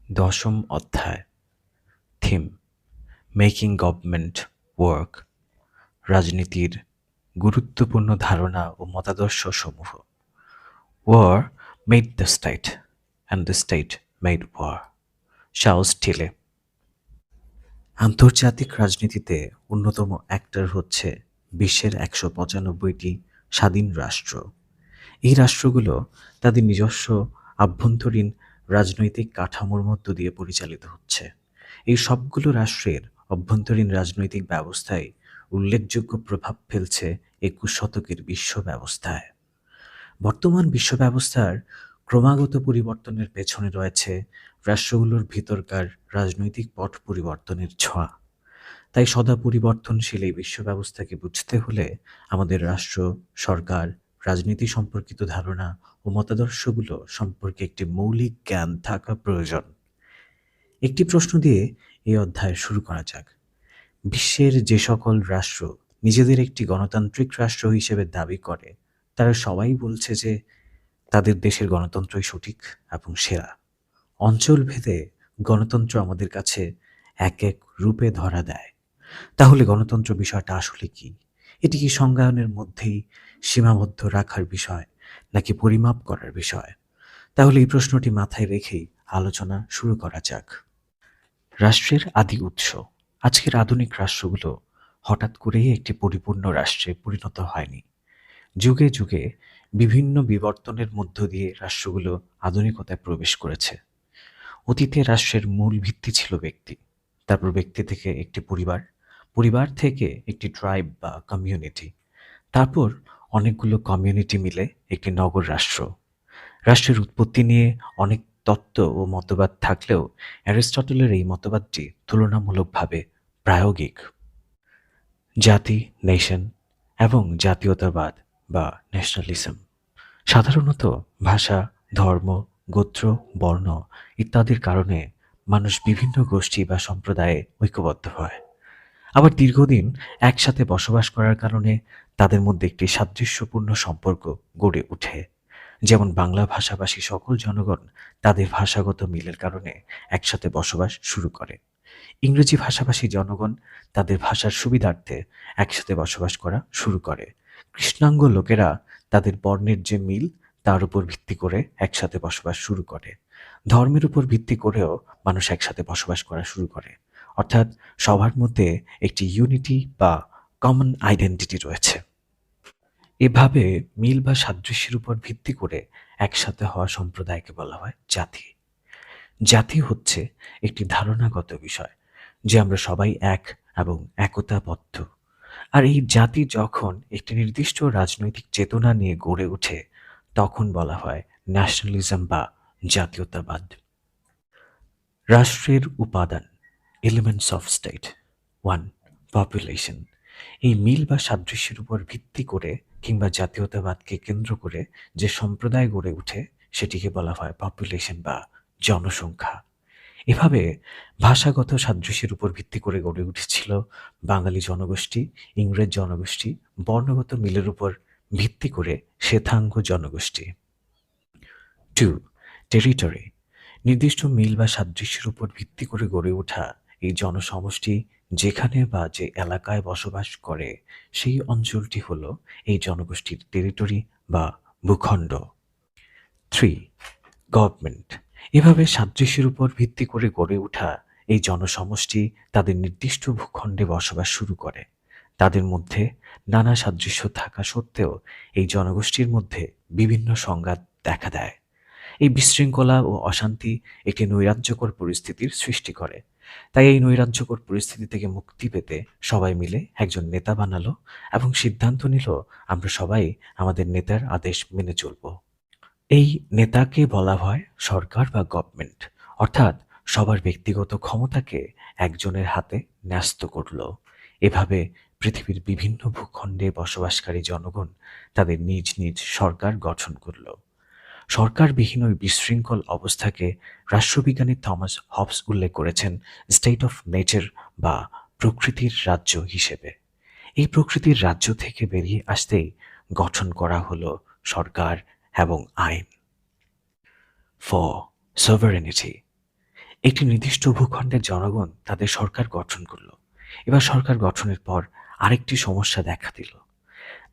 দশম অধ্যায়। থিম: মেকিং গভর্নমেন্ট ওয়ার্ক। রাজনীতির গুরুত্বপূর্ণ ধারণা ও মতাদর্শ সমূহ। War made the state and the state made war. Charles Tilly. আন্তর্জাতিক রাজনীতিতে অন্যতম অ্যাক্টর হচ্ছে বিশ্বের ১৯৫টি স্বাধীন রাষ্ট্র। এই রাষ্ট্রগুলো তাদের নিজস্ব আভ্যন্তরীণ রাজনৈতিক কাঠামোর মধ্য দিয়ে পরিচালিত হচ্ছে। এই সবগুলো রাষ্ট্রের অভ্যন্তরীণ রাজনৈতিক ব্যবস্থায় উল্লেখযোগ্য প্রভাব ফেলছে ২১ শতকের বিশ্ব ব্যবস্থায়। বর্তমান বিশ্ব ব্যবস্থার ক্রমাগত পরিবর্তনের পেছনে রয়েছে রাষ্ট্রগুলোর ভিতরকার রাজনৈতিক পট পরিবর্তনের ছোঁয়া। তাই সদা পরিবর্তনশীল এই বিশ্ব ব্যবস্থাকে বুঝতে হলে আমাদের রাষ্ট্র, সরকার, রাজনীতি সম্পর্কিত ধারণা ও মতাদর্শগুলো সম্পর্কে একটি মৌলিক জ্ঞান থাকা প্রয়োজন। একটি প্রশ্ন দিয়ে এই অধ্যায় শুরু করা যাক। বিশ্বের যে সকল রাষ্ট্র নিজেদের একটি গণতান্ত্রিক রাষ্ট্র হিসেবে দাবি করে, তারা সবাই বলছে যে তাদের দেশের গণতন্ত্রই সঠিক এবং সেরা। অঞ্চলভেদে গণতন্ত্র আমাদের কাছে এক এক রূপে ধরা দেয়। তাহলে গণতন্ত্র বিষয়টা আসলে কি? এটি কি সংজ্ঞায়নের মধ্যেই সীমাবদ্ধ রাখার বিষয়, নাকি পরিমাপ করার বিষয়? তাহলে এই প্রশ্নটি মাথায় রেখেই আলোচনা শুরু করা যাক। রাষ্ট্রের আদি উৎস। আজকের আধুনিক রাষ্ট্রগুলো হঠাৎ করেই একটি পরিপূর্ণ রাষ্ট্রে পরিণত হয়নি। যুগে যুগে বিভিন্ন বিবর্তনের মধ্য দিয়ে রাষ্ট্রগুলো আধুনিকতায় প্রবেশ করেছে। অতীতে রাষ্ট্রের মূল ভিত্তি ছিল ব্যক্তি, তারপর ব্যক্তি থেকে একটি পরিবার, পরিবার থেকে একটি ট্রাইব বা কমিউনিটি, তারপর অনেকগুলো কমিউনিটি মিলে একটি নগর রাষ্ট্র। রাষ্ট্রের উৎপত্তি নিয়ে অনেক তত্ত্ব ও মতবাদ থাকলেও অ্যারিস্টটলের এই মতবাদটি তুলনামূলকভাবে প্রায়োগিক। জাতি, নেশন এবং জাতীয়তাবাদ বা ন্যাশনালিজম সাধারণত ভাষা, ধর্ম, গোত্র, বর্ণ ইত্যাদির কারণে মানুষ বিভিন্ন গোষ্ঠী বা সম্প্রদায়ে ঐক্যবদ্ধ হয়। আবার দীর্ঘদিন একসাথে বসবাস করার কারণে তাদের মধ্যে একটি সাদৃশ্যপূর্ণ সম্পর্ক গড়ে ওঠে। যেমন বাংলা ভাষাভাষী সকল জনগণ তাদের ভাষাগত মিলের কারণে একসাথে বসবাস শুরু করে। ইংরেজি ভাষাভাষী জনগণ তাদের ভাষার সুবিধার্থে একসাথে বসবাস করা শুরু করে। কৃষ্ণাঙ্গ লোকেরা তাদের বর্ণের যে মিল তার উপর ভিত্তি করে একসাথে বসবাস শুরু করে। ধর্মের উপর ভিত্তি করেও মানুষ একসাথে বসবাস করা শুরু করে। অর্থাৎ সবার মধ্যে একটি ইউনিটি বা কমন আইডেন্টিটি রয়েছে। এভাবে মিল বা সাদৃশ্যের উপর ভিত্তি করে একসাথে হওয়া সম্প্রদায়কে বলা হয় জাতি। জাতি হচ্ছে একটি ধারণাগত বিষয় যে আমরা সবাই এক এবং একতাবদ্ধ। আর এই জাতি যখন একটি নির্দিষ্ট রাজনৈতিক চেতনা নিয়ে গড়ে ওঠে, তখন বলা হয় ন্যাশনালিজম বা জাতীয়তাবাদ। রাষ্ট্রের উপাদান, এলিমেন্টস অফ স্টেট। 1. পপুলেশন। এই মিল বা সাদৃশ্যের উপর ভিত্তি করে কিংবা জাতীয়তাবাদকে কেন্দ্র করে যে সম্প্রদায় গড়ে ওঠে, সেটিকে বলা হয় পপুলেশন বা জনসংখ্যা। এভাবে ভাষাগত সাদৃশ্যের উপর ভিত্তি করে গড়ে উঠেছিল বাঙালি জনগোষ্ঠী, ইংরেজ জনগোষ্ঠী, বর্ণগত মিলের উপর ভিত্তি করে শ্বেতাঙ্গ জনগোষ্ঠী। 2. টেরিটরি। নির্দিষ্ট মিল বা সাদৃশ্যের উপর ভিত্তি করে গড়ে ওঠা এই জনসমষ্টি যেখানে বা যে এলাকায় বসবাস করে, সেই অঞ্চলটি হল এই জনগোষ্ঠীর টেরিটরি বা ভূখণ্ড। 3. গভর্নমেন্ট। এভাবে সাদৃশ্যের উপর ভিত্তি করে গড়ে ওঠা এই জনসমষ্টি তাদের নির্দিষ্ট ভূখণ্ডে বসবাস শুরু করে। তাদের মধ্যে নানা সাদৃশ্য থাকা সত্ত্বেও এই জনগোষ্ঠীর মধ্যে বিভিন্ন সংঘাত দেখা দেয়। এই বিশৃঙ্খলা ও অশান্তি একটি নৈরাজ্যকর পরিস্থিতির সৃষ্টি করে। তাই এই নৈরাজ্যকর পরিস্থিতি থেকে মুক্তি পেতে সবাই মিলে একজন নেতা বানালো এবং সিদ্ধান্ত নিল আমরা সবাই আমাদের নেতার আদেশ মেনে চলব। এই নেতাকে বলা হয় সরকার বা গভর্নমেন্ট, অর্থাৎ সবার ব্যক্তিগত ক্ষমতাকে একজনের হাতে ন্যস্ত করল। এভাবে পৃথিবীর বিভিন্ন ভূখণ্ডে বসবাসকারী জনগণ তাদের নিজ নিজ সরকার গঠন করল। সরকারবিহীন ওই বিশৃঙ্খল অবস্থাকে রাষ্ট্রবিজ্ঞানী থমাস হবস উল্লেখ করেছেন স্টেট অফ নেচার বা প্রকৃতির রাজ্য হিসেবে। এই প্রকৃতির রাজ্য থেকে বেরিয়ে আসতেই গঠন করা হলো সরকার এবং আইন। 4. সভারেনিটি। একটি নির্দিষ্ট ভূখণ্ডের জনগণ তাদের সরকার গঠন করল। এবার সরকার গঠনের পর আরেকটি সমস্যা দেখা দিল।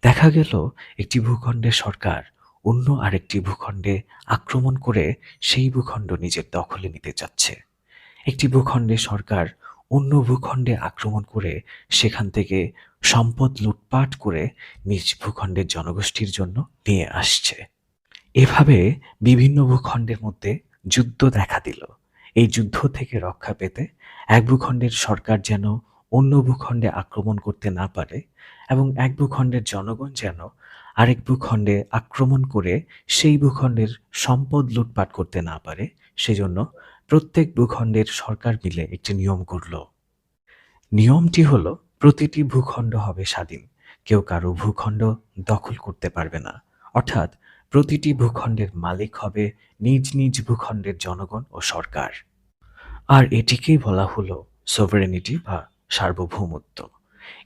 দেখা গেল একটি ভূখণ্ডের সরকার অন্য আরেকটি ভূখণ্ডে আক্রমণ করে সেই ভূখণ্ড নিজের দখলে নিতে চাচ্ছে। একটি ভূখণ্ডে সরকার অন্য ভূখণ্ডে আক্রমণ করে সেখান থেকে সম্পদ লুটপাট করে নিজ ভূখণ্ডের জনগোষ্ঠীর জন্য নিয়ে আসছে। এভাবে বিভিন্ন ভূখণ্ডের মধ্যে যুদ্ধ দেখা দিল। এই যুদ্ধ থেকে রক্ষা পেতে এক ভূখণ্ডের সরকার যেন অন্য ভূখণ্ডে আক্রমণ করতে না পারে এবং এক ভূখণ্ডের জনগণ যেন আরেক ভূখণ্ডে আক্রমণ করে সেই ভূখণ্ডের সম্পদ লুটপাট করতে না পারে, সেজন্য প্রত্যেক ভূখণ্ডের সরকার মিলে একটি নিয়ম করল। নিয়মটি হলো প্রতিটি ভূখণ্ড হবে স্বাধীন, কেউ কারো ভূখণ্ড দখল করতে পারবে না। অর্থাৎ প্রতিটি ভূখণ্ডের মালিক হবে নিজ নিজ ভূখণ্ডের জনগণ ও সরকার। আর এটিকেই বলা হলো সভারেনিটি বা সার্বভৌমত্ব।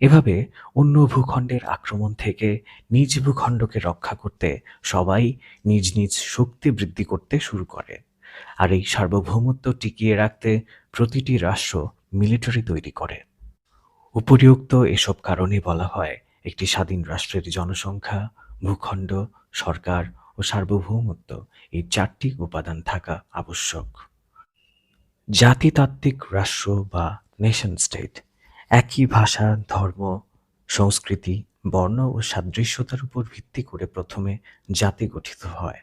এভাবে অন্য ভূখণ্ডের আক্রমণ থেকে নিজ ভূখণ্ডকে রক্ষা করতে সবাই নিজ নিজ শক্তি বৃদ্ধি করতে শুরু করে। আর এই সার্বভৌমত্ব টিকিয়ে রাখতে প্রতিটি রাষ্ট্র মিলিটারি তৈরি করে। উপরিউক্ত এসব কারণে বলা হয় একটি স্বাধীন রাষ্ট্রের জনসংখ্যা, ভূখণ্ড, সরকার ও সার্বভৌমত্ব এই চারটি উপাদান থাকা আবশ্যক। জাতিতাত্ত্বিক রাষ্ট্র বা নেশন স্টেট একই ভাষা, ধর্ম, সংস্কৃতি, বর্ণ ও সাদৃশ্যতার উপর ভিত্তি করে প্রথমে জাতি গঠিত হয়।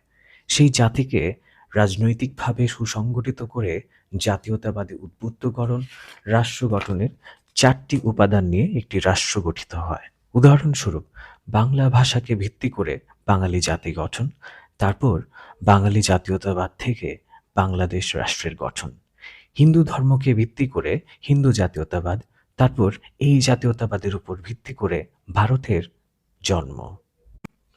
সেই জাতিকে রাজনৈতিকভাবে সুসংগঠিত করে জাতীয়তাবাদী উদ্বুদ্ধকরণ রাষ্ট্র গঠনের চারটি উপাদান নিয়ে একটি রাষ্ট্র গঠিত হয়। উদাহরণস্বরূপ, বাংলা ভাষাকে ভিত্তি করে বাঙালি জাতি গঠন, তারপর বাঙালি জাতীয়তাবাদ থেকে বাংলাদেশ রাষ্ট্রের গঠন। হিন্দু ধর্মকে ভিত্তি করে হিন্দু জাতীয়তাবাদ, তারপর এই জাতীয়তাবাদের উপর ভিত্তি করে ভারতের জন্ম।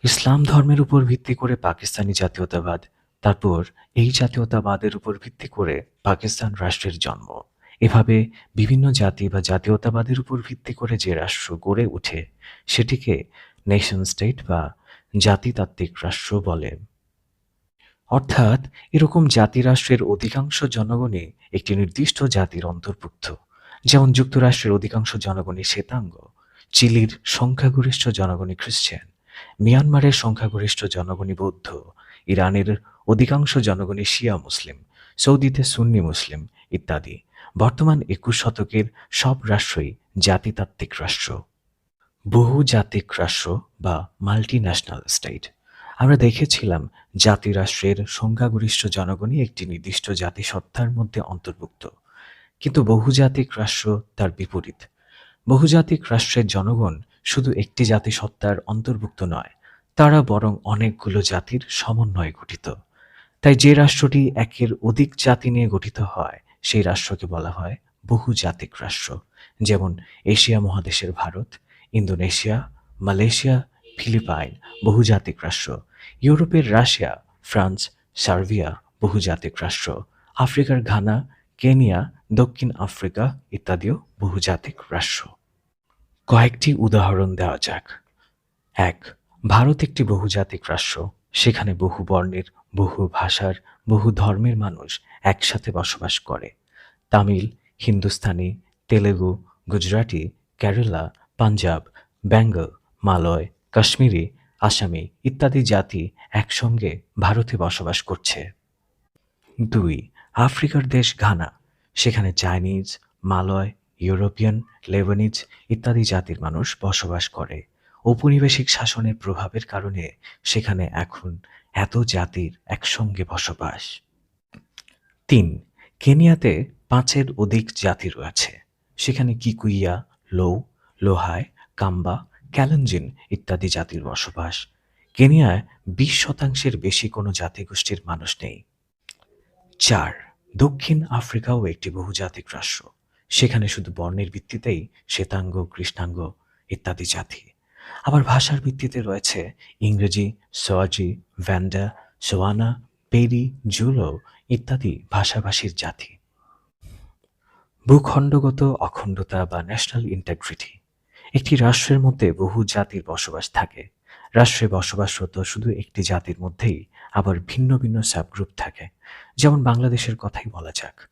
ইসলাম ধর্মের উপর ভিত্তি করে পাকিস্তানি জাতীয়তাবাদ, তারপর এই জাতীয়তাবাদের উপর ভিত্তি করে পাকিস্তান রাষ্ট্রের জন্ম। এভাবে বিভিন্ন জাতি বা জাতীয়তাবাদের উপর ভিত্তি করে যে রাষ্ট্র গড়ে ওঠে সেটিকে নেশন স্টেট বা জাতিতাত্ত্বিক রাষ্ট্র বলে। অর্থাৎ এরকম জাতিরাষ্ট্রের অধিকাংশ জনগণই একটি নির্দিষ্ট জাতির অন্তর্ভুক্ত। যেমন যুক্তরাষ্ট্রের অধিকাংশ জনগণই শ্বেতাঙ্গ, চিলির সংখ্যাগরিষ্ঠ জনগণই খ্রিস্টান, মিয়ানমারের সংখ্যাগরিষ্ঠ জনগণই বৌদ্ধ, ইরানের অধিকাংশ জনগণই শিয়া মুসলিম, সৌদিতে সুন্নি মুসলিম ইত্যাদি। বর্তমান 21 শতকের সব রাষ্ট্রই জাতিতাত্ত্বিক রাষ্ট্র। বহুজাতিক রাষ্ট্র বা মাল্টি ন্যাশনাল স্টেট। আমরা দেখেছিলাম জাতিরাষ্ট্রের সংখ্যাগরিষ্ঠ জনগণই একটি নির্দিষ্ট জাতিসত্তার মধ্যে অন্তর্ভুক্ত, কিন্তু বহুজাতিক রাষ্ট্র তার বিপরীত। বহুজাতিক রাষ্ট্রের জনগণ শুধু একটি জাতিসত্তার অন্তর্ভুক্ত নয়, তারা বরং অনেকগুলো জাতির সমন্বয়ে গঠিত। তাই যে রাষ্ট্রটি একের অধিক জাতি নিয়ে গঠিত হয় সেই রাষ্ট্রকে বলা হয় বহুজাতিক রাষ্ট্র। যেমন এশিয়া মহাদেশের ভারত, ইন্দোনেশিয়া, মালয়েশিয়া, ফিলিপাইন বহুজাতিক রাষ্ট্র, ইউরোপের রাশিয়া, ফ্রান্স, সার্বিয়া বহুজাতিক রাষ্ট্র, আফ্রিকার ঘানা, কেনিয়া, দক্ষিণ আফ্রিকা ইত্যাদিও বহুজাতিক রাষ্ট্র। কয়েকটি উদাহরণ দেওয়া যাক। ১. ভারত একটি বহুজাতিক রাষ্ট্র। সেখানে বহু বর্ণের, বহু ভাষার, বহু ধর্মের মানুষ একসাথে বসবাস করে। তামিল, হিন্দুস্তানি, তেলেগু, গুজরাটি, কেরালা, পাঞ্জাব, বেঙ্গল, মালয়, কাশ্মীরি, আসামি ইত্যাদি জাতি একসঙ্গে ভারতে বসবাস করছে। ২. আফ্রিকার দেশ ঘানা। সেখানে চাইনিজ, মালয়, ইউরোপিয়ান, লেবানিজ ইত্যাদি জাতির মানুষ বসবাস করে। ঔপনিবেশিক শাসনের প্রভাবের কারণে সেখানে এখন এত জাতির একসঙ্গে বসবাস। ৩. কেনিয়াতে ৫-এর অধিক জাতি রয়েছে। সেখানে কিকুইয়া, লৌ, লোহাই, কাম্বা, ক্যালেনজিন ইত্যাদি জাতির বসবাস। কেনিয়ায় ২০% বেশি কোনো জাতিগোষ্ঠীর মানুষ নেই। ৪. দক্ষিণ আফ্রিকাও একটি বহুজাতিক রাষ্ট্র। সেখানে শুধু বর্ণের ভিত্তিতেই শ্বেতাঙ্গ, কৃষ্ণাঙ্গ ইত্যাদি জাতি। আবার ভাষার ভিত্তিতে রয়েছে ইংরেজি, সোয়াজি, ভ্যান্ডা, সোয়ানা, পেরি, জুলো ইত্যাদি ভাষাভাষীর জাতি। ভূখণ্ডগত অখণ্ডতা বা ন্যাশনাল ইন্টিগ্রিটি। একটি রাষ্ট্রের মধ্যে বহু জাতির বসবাস থাকে। রাষ্ট্রে বসবাসরত শুধু একটি জাতির মধ্যেই আবার ভিন্ন ভিন্ন সাবগ্রুপ থাকে। যেমন বাংলাদেশের কথাই বলা যাক।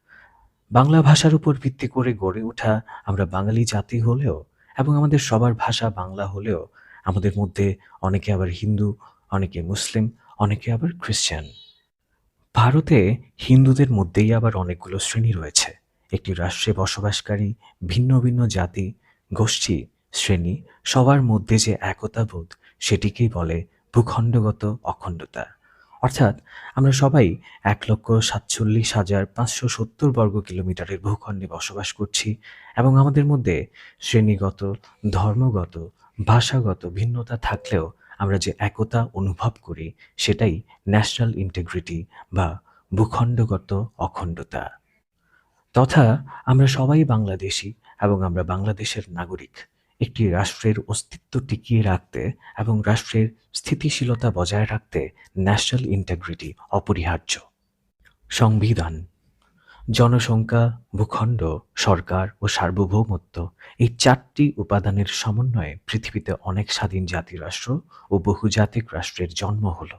বাংলা ভাষার উপর ভিত্তি করে গড়ে ওঠা আমরা বাঙালি জাতি হলেও এবং আমাদের সবার ভাষা বাংলা হলেও আমাদের মধ্যে অনেকে আবার হিন্দু, অনেকে মুসলিম, অনেকে আবার খ্রিস্টান। ভারতে হিন্দুদের মধ্যেই আবার অনেকগুলো শ্রেণী রয়েছে। একটি রাষ্ট্রে বসবাসকারী ভিন্ন ভিন্ন জাতি, গোষ্ঠী, শ্রেণী সবার মধ্যে যে একতাবোধ সেটিকেই বলে ভূখণ্ডগত অখণ্ডতা। অর্থাৎ আমরা সবাই ১,৪৭,৫৭০ বর্গ কিলোমিটারের ভূখণ্ডে বসবাস করছি এবং আমাদের মধ্যে শ্রেণীগত, ধর্মগত, ভাষাগত ভিন্নতা থাকলেও আমরা যে একতা অনুভব করি সেটাই ন্যাশনাল ইন্টিগ্রিটি বা ভূখণ্ডগত অখণ্ডতা। তথা আমরা সবাই বাংলাদেশী এবং আমরা বাংলাদেশের নাগরিক। একটি রাষ্ট্রের অস্তিত্ব টিকিয়ে রাখতে এবং রাষ্ট্রের স্থিতিশীলতা বজায় রাখতে ন্যাশনাল ইন্টিগ্রিটি অপরিহার্য। সংবিধান, জনসংখ্যা, ভূখণ্ড, সরকার ও সার্বভৌমত্ব এই ৪টি উপাদানের সমন্বয়ে পৃথিবীতে অনেক স্বাধীন জাতিরাষ্ট্র ও বহুজাতিক রাষ্ট্রের জন্ম হলো।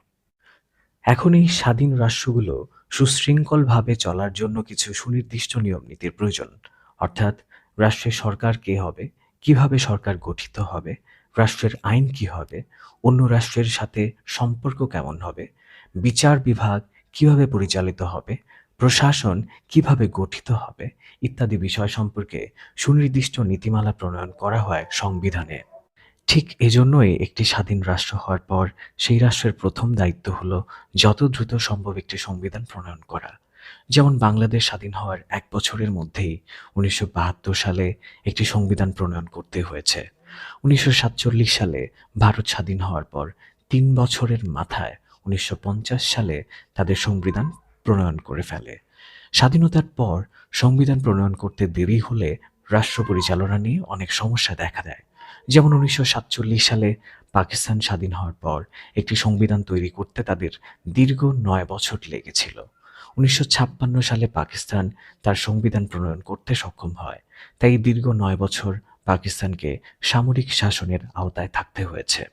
এখন এই স্বাধীন রাষ্ট্রগুলো সুশৃঙ্খলভাবে চলার জন্য কিছু সুনির্দিষ্ট নিয়ম-নীতির প্রয়োজন। অর্থাৎ রাষ্ট্রের সরকার কে হবে, কিভাবে সরকার গঠিত হবে, রাষ্ট্রের আইন কি হবে, অন্য রাষ্ট্রের সাথে সম্পর্ক কেমন হবে, বিচার বিভাগ কিভাবে পরিচালিত হবে, প্রশাসন কিভাবে গঠিত হবে ইত্যাদি বিষয় সম্পর্কে সুনির্দিষ্ট নীতিমালা প্রণয়ন করা হয় সংবিধানে। ঠিক এজন্যই একটি স্বাধীন রাষ্ট্র হওয়ার পর সেই রাষ্ট্রের প্রথম দায়িত্ব হলো যত দ্রুত সম্ভব একটি সংবিধান প্রণয়ন করা। যেমন বাংলাদেশ স্বাধীন হওয়ার ১ বছরের মধ্যেই ১৯৭২ সালে একটি সংবিধান প্রণয়ন করতে হয়েছে। ১৯৪৭ সালে ভারত স্বাধীন হওয়ার পর ৩ বছরের মাথায় ১৯৫০ সালে তাদের সংবিধান প্রণয়ন করে ফেলে। স্বাধীনতার পর সংবিধান প্রণয়ন করতে দেরি হলে রাষ্ট্র পরিচালনা নিয়ে অনেক সমস্যা দেখা দেয়। যেমন ১৯৪৭ সালে পাকিস্তান স্বাধীন হওয়ার পর একটি সংবিধান তৈরি করতে তাদের দীর্ঘ ৯ বছর লেগেছিল। ১৯৫৬ সালে পাকিস্তান তার সংবিধান প্রণয়ন করতে সক্ষম হয়। তাই দীর্ঘ ৯ বছর পাকিস্তানকে সামরিক শাসনের আওতায় থাকতে হয়েছে।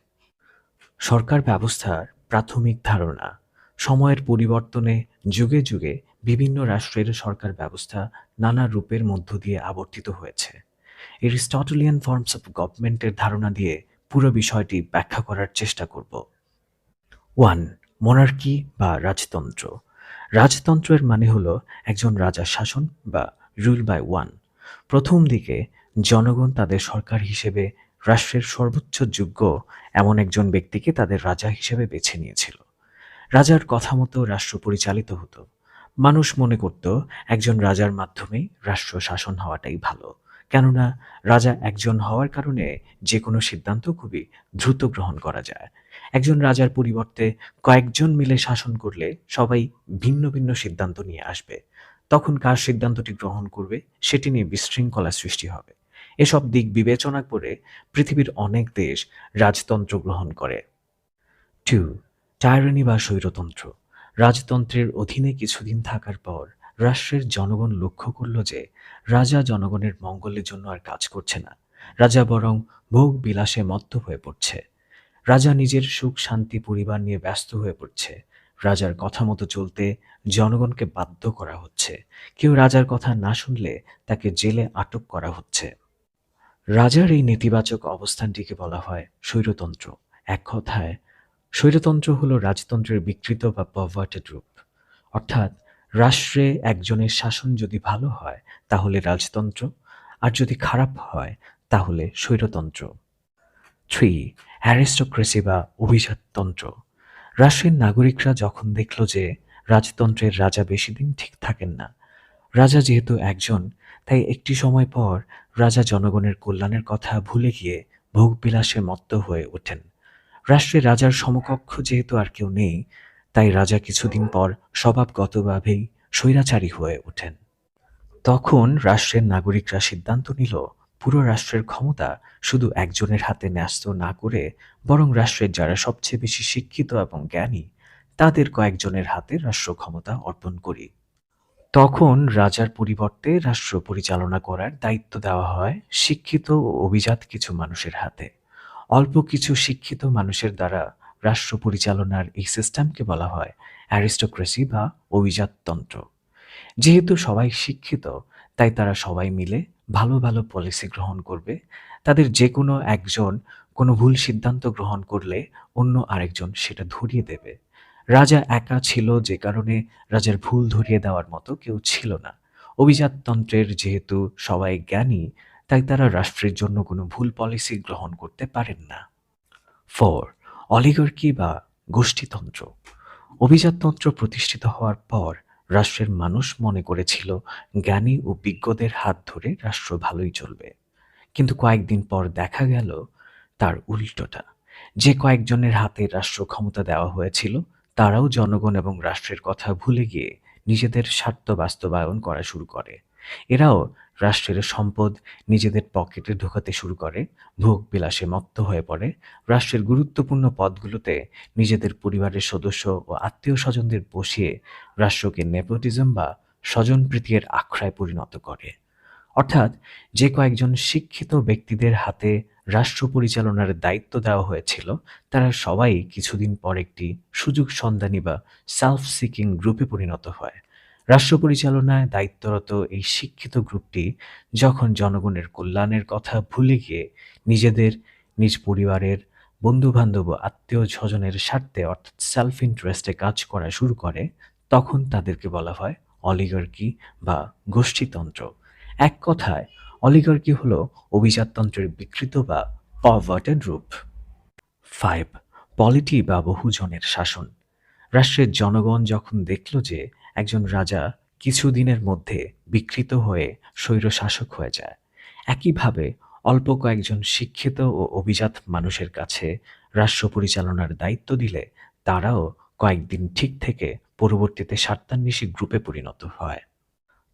সরকার ব্যবস্থার প্রাথমিক ধারণা, সময়ের পরিবর্তনে যুগে যুগে বিভিন্ন রাষ্ট্রের সরকার ব্যবস্থা নানা রূপের মধ্য দিয়ে আবর্তিত হয়েছে। এরিস্টটলিয়ান ফর্মস অফ গভর্নমেন্টের ধারণা দিয়ে পুরো বিষয়টি ব্যাখ্যা করার চেষ্টা করব। 1. মনার্কি বা রাজতন্ত্র। রাজতন্ত্রের মানে হলো একজন রাজার শাসন বা রুল বাই ওয়ান। প্রথম দিকে জনগণ তাদের সরকার হিসেবে রাষ্ট্রের সর্বোচ্চ যোগ্য এমন একজন ব্যক্তিকে তাদের রাজা হিসেবে বেছে নিয়েছিল। রাজার কথা মতো রাষ্ট্র পরিচালিত হতো। মানুষ মনে করত একজন রাজার মাধ্যমেই রাষ্ট্র শাসন হওয়াটাই ভালো, কেননা রাজা একজন হওয়ার কারণে যে কোনো সিদ্ধান্ত খুবই দ্রুত গ্রহণ করা যায়। একজন রাজার পরিবর্তে কয়েকজন মিলে শাসন করলে সবাই ভিন্ন ভিন্ন সিদ্ধান্ত নিয়ে আসবে। তখন কার সিদ্ধান্তটি গ্রহণ করবে সেটি নিয়ে বিশৃঙ্খলা সৃষ্টি হবে। এসব দিক বিবেচনা করে পৃথিবীর অনেক দেশ রাজতন্ত্র গ্রহণ করে। 2. টাইরানি বা স্বৈরতন্ত্র। রাজতন্ত্রের অধীনে কিছুদিন থাকার পর রাষ্ট্রের জনগণ লক্ষ্য করল যে রাজা জনগণের মঙ্গলের জন্য আর কাজ করছে না। রাজা বরং ভোগ বিলাসে মত্ত হয়ে পড়ছে। রাজা নিজের সুখ শান্তি পরিবার নিয়ে ব্যস্ত হয়ে পড়ছে। রাজার কথা মতো চলতে জনগণকে বাধ্য করা হচ্ছে। কেউ রাজার কথা না শুনলে তাকে জেলে আটক করা হচ্ছে। রাজার এই নেতিবাচক অবস্থানটিকে বলা হয় স্বৈরতন্ত্র। এক কথায় স্বৈরতন্ত্র হলো রাজতন্ত্রের বিকৃত বা পারভার্টেড রূপ। অর্থাৎ রাষ্ট্রে একজনের শাসন যদি ভালো হয় তাহলে রাজতন্ত্র, আর যদি খারাপ হয় তাহলে স্বৈরতন্ত্র। 3. অ্যারিস্টোক্রেসি বা অভিজাততন্ত্র। রাষ্ট্রের নাগরিকরা যখন দেখল যে রাজতন্ত্রের রাজা বেশি দিন ঠিক থাকেন না, রাজা যেহেতু একজন, তাই একটি সময় পর রাজা জনগণের কল্যাণের কথা ভুলে গিয়ে ভোগবিলাসে মত্ত হয়ে ওঠেন। রাষ্ট্রে রাজার সমকক্ষ যেহেতু আর কেউ নেই, তাই রাজা কিছুদিন পর স্বভাবগতভাবেই স্বৈরাচারী হয়ে ওঠেন। তখন রাষ্ট্রের নাগরিকরা সিদ্ধান্ত নিল পুরো রাষ্ট্রের ক্ষমতা শুধু একজনের হাতে ন্যস্ত না করে বরং রাষ্ট্রের যারা সবচেয়ে বেশি শিক্ষিত এবং জ্ঞানী তাদের কয়েকজনের হাতে রাষ্ট্র ক্ষমতা অর্পণ করি। তখন রাজার পরিবর্তে রাষ্ট্র পরিচালনা করার দায়িত্ব দেওয়া হয় শিক্ষিত ও অভিজাত কিছু মানুষের হাতে। অল্প কিছু শিক্ষিত মানুষের দ্বারা রাষ্ট্র পরিচালনার এই সিস্টেমকে বলা হয় অ্যারিস্টোক্রেসি বা অভিজাততন্ত্র। যেহেতু সবাই শিক্ষিত, তাই তারা সবাই মিলে ভালো ভালো পলিসি গ্রহণ করবে। তাদের যে কোনো একজন কোনো ভুল সিদ্ধান্ত গ্রহণ করলে অন্য আরেকজন সেটা ধরিয়ে দেবে। রাজা একা ছিল, যে কারণে রাজার ভুল ধরিয়ে দেওয়ার মতো কেউ ছিল না। অভিজাততন্ত্রের যেহেতু সবাই জ্ঞানী, তাই তারা রাষ্ট্রের জন্য কোনো ভুল পলিসি গ্রহণ করতে পারেন না। 4. অলিগার্কি বা গোষ্ঠীতন্ত্র। অভিজাততন্ত্র প্রতিষ্ঠিত হওয়ার পর রাষ্ট্রের মানুষ মনে করেছিল জ্ঞানী ও বিজ্ঞদের হাত ধরে রাষ্ট্র ভালোই চলবে। কিন্তু কয়েকদিন পর দেখা গেল তার উল্টোটা। যে কয়েকজনের হাতে রাষ্ট্র ক্ষমতা দেওয়া হয়েছিল, তারাও জনগণ এবং রাষ্ট্রের কথা ভুলে গিয়ে নিজেদের স্বার্থ বাস্তবায়ন করা শুরু করে। এরাও রাষ্ট্রের সম্পদ নিজেদের পকেটে ঢোকাতে শুরু করে, ভোগ বিলাসে মত্ত হয়ে পড়ে, রাষ্ট্রের গুরুত্বপূর্ণ পদগুলোতে নিজেদের পরিবারের সদস্য ও আত্মীয় স্বজনদের বসিয়ে রাষ্ট্রকে নেপোটিজম বা স্বজনপ্রীতির আখড়ায় পরিণত করে। অর্থাৎ যে কয়েকজন শিক্ষিত ব্যক্তিদের হাতে রাষ্ট্র পরিচালনার দায়িত্ব দেওয়া হয়েছিল, তারা সবাই কিছুদিন পর একটি সুযোগ সন্ধানী বা সেলফ সিকিং গ্রুপে পরিণত হয়। রাষ্ট্র পরিচালনায় দায়িত্বরত এই শিক্ষিত গ্রুপটি যখন জনগণের কল্যাণের কথা ভুলে গিয়ে নিজেদের, নিজ পরিবারের, বন্ধু-বান্ধব ও আত্মীয়-স্বজনের স্বার্থে অর্থাৎ সেলফ ইন্টারেস্টে কাজ করা শুরু করে, তখন তাদেরকে বলা হয় অলিগার্কি বা গোষ্ঠীতন্ত্র। এক কথায় অলিগার্কি হলো অভিজাততন্ত্রের বিকৃত বা পারভার্টেড রূপ। 5. পলিটি বা বহুজনের শাসন। রাষ্ট্রের জনগণ যখন দেখল যে একজন রাজা কিছুদিনের মধ্যে বিকৃত হয়ে স্বৈরশাসক হয়ে যায়, একইভাবে অল্প কয়েকজন শিক্ষিত ও অভিজাত মানুষের কাছে রাষ্ট্র পরিচালনার দায়িত্ব দিলে তারাও কয়েকদিন ঠিক থেকে পরবর্তীতে স্বার্থান্বেষী গ্রুপে পরিণত হয়।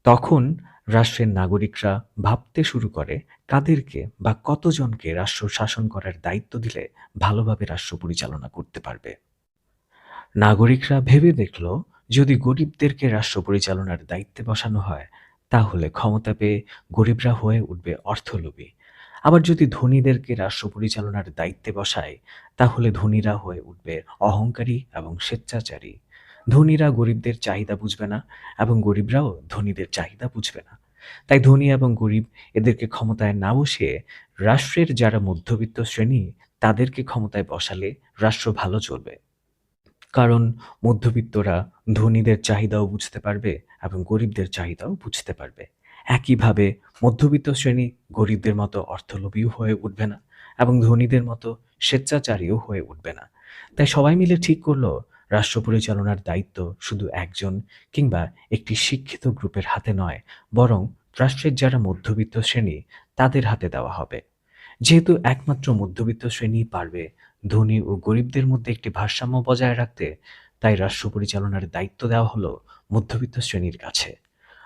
তখন রাষ্ট্রের নাগরিকরা ভাবতে শুরু করে কাদেরকে বা কতজনকে রাষ্ট্র শাসন করার দায়িত্ব দিলে ভালোভাবে রাষ্ট্র পরিচালনা করতে পারবে। নাগরিকরা ভেবে দেখল, যদি গরিবদেরকে রাষ্ট্র পরিচালনার দায়িত্বে বসানো হয়, তাহলে ক্ষমতা পেয়ে গরিবরা হয়ে উঠবে অর্থলোভী। আবার যদি ধনীদেরকে রাষ্ট্র পরিচালনার দায়িত্বে বসায়, তাহলে ধনীরা হয়ে উঠবে অহংকারী এবং স্বেচ্ছাচারী। ধনীরা গরিবদের চাহিদা বুঝবে না এবং গরিবরাও ধনীদের চাহিদা বুঝবে না। তাই ধনী এবং গরিব এদেরকে ক্ষমতায় না বসিয়ে রাষ্ট্রের যারা মধ্যবিত্ত শ্রেণী, তাদেরকে ক্ষমতায় বসালে রাষ্ট্র ভালো চলবে। কারণ মধ্যবিত্তরা ধনীদের চাহিদাও বুঝতে পারবে এবং গরিবদের চাহিদাও বুঝতে পারবে। একইভাবে মধ্যবিত্ত শ্রেণী গরিবদের মতো অর্থলোভীও হয়ে উঠবে না এবং ধনীদের মতো স্বেচ্ছাচারীও হয়ে উঠবে না। তাই সবাই মিলে ঠিক করলো, রাষ্ট্র পরিচালনার দায়িত্ব শুধু একজন কিংবা একটি শিক্ষিত গ্রুপের হাতে নয়, বরং রাষ্ট্রের যারা মধ্যবিত্ত শ্রেণী, তাদের হাতে দেওয়া হবে। যেহেতু একমাত্র মধ্যবিত্ত শ্রেণীই পারবে ধনী ও গরিবদের মধ্যে একটি ভারসাম্য বজায় রাখতে, তাই রাষ্ট্র পরিচালনার দায়িত্ব দেওয়া হলো মধ্যবিত্ত শ্রেণীর কাছে।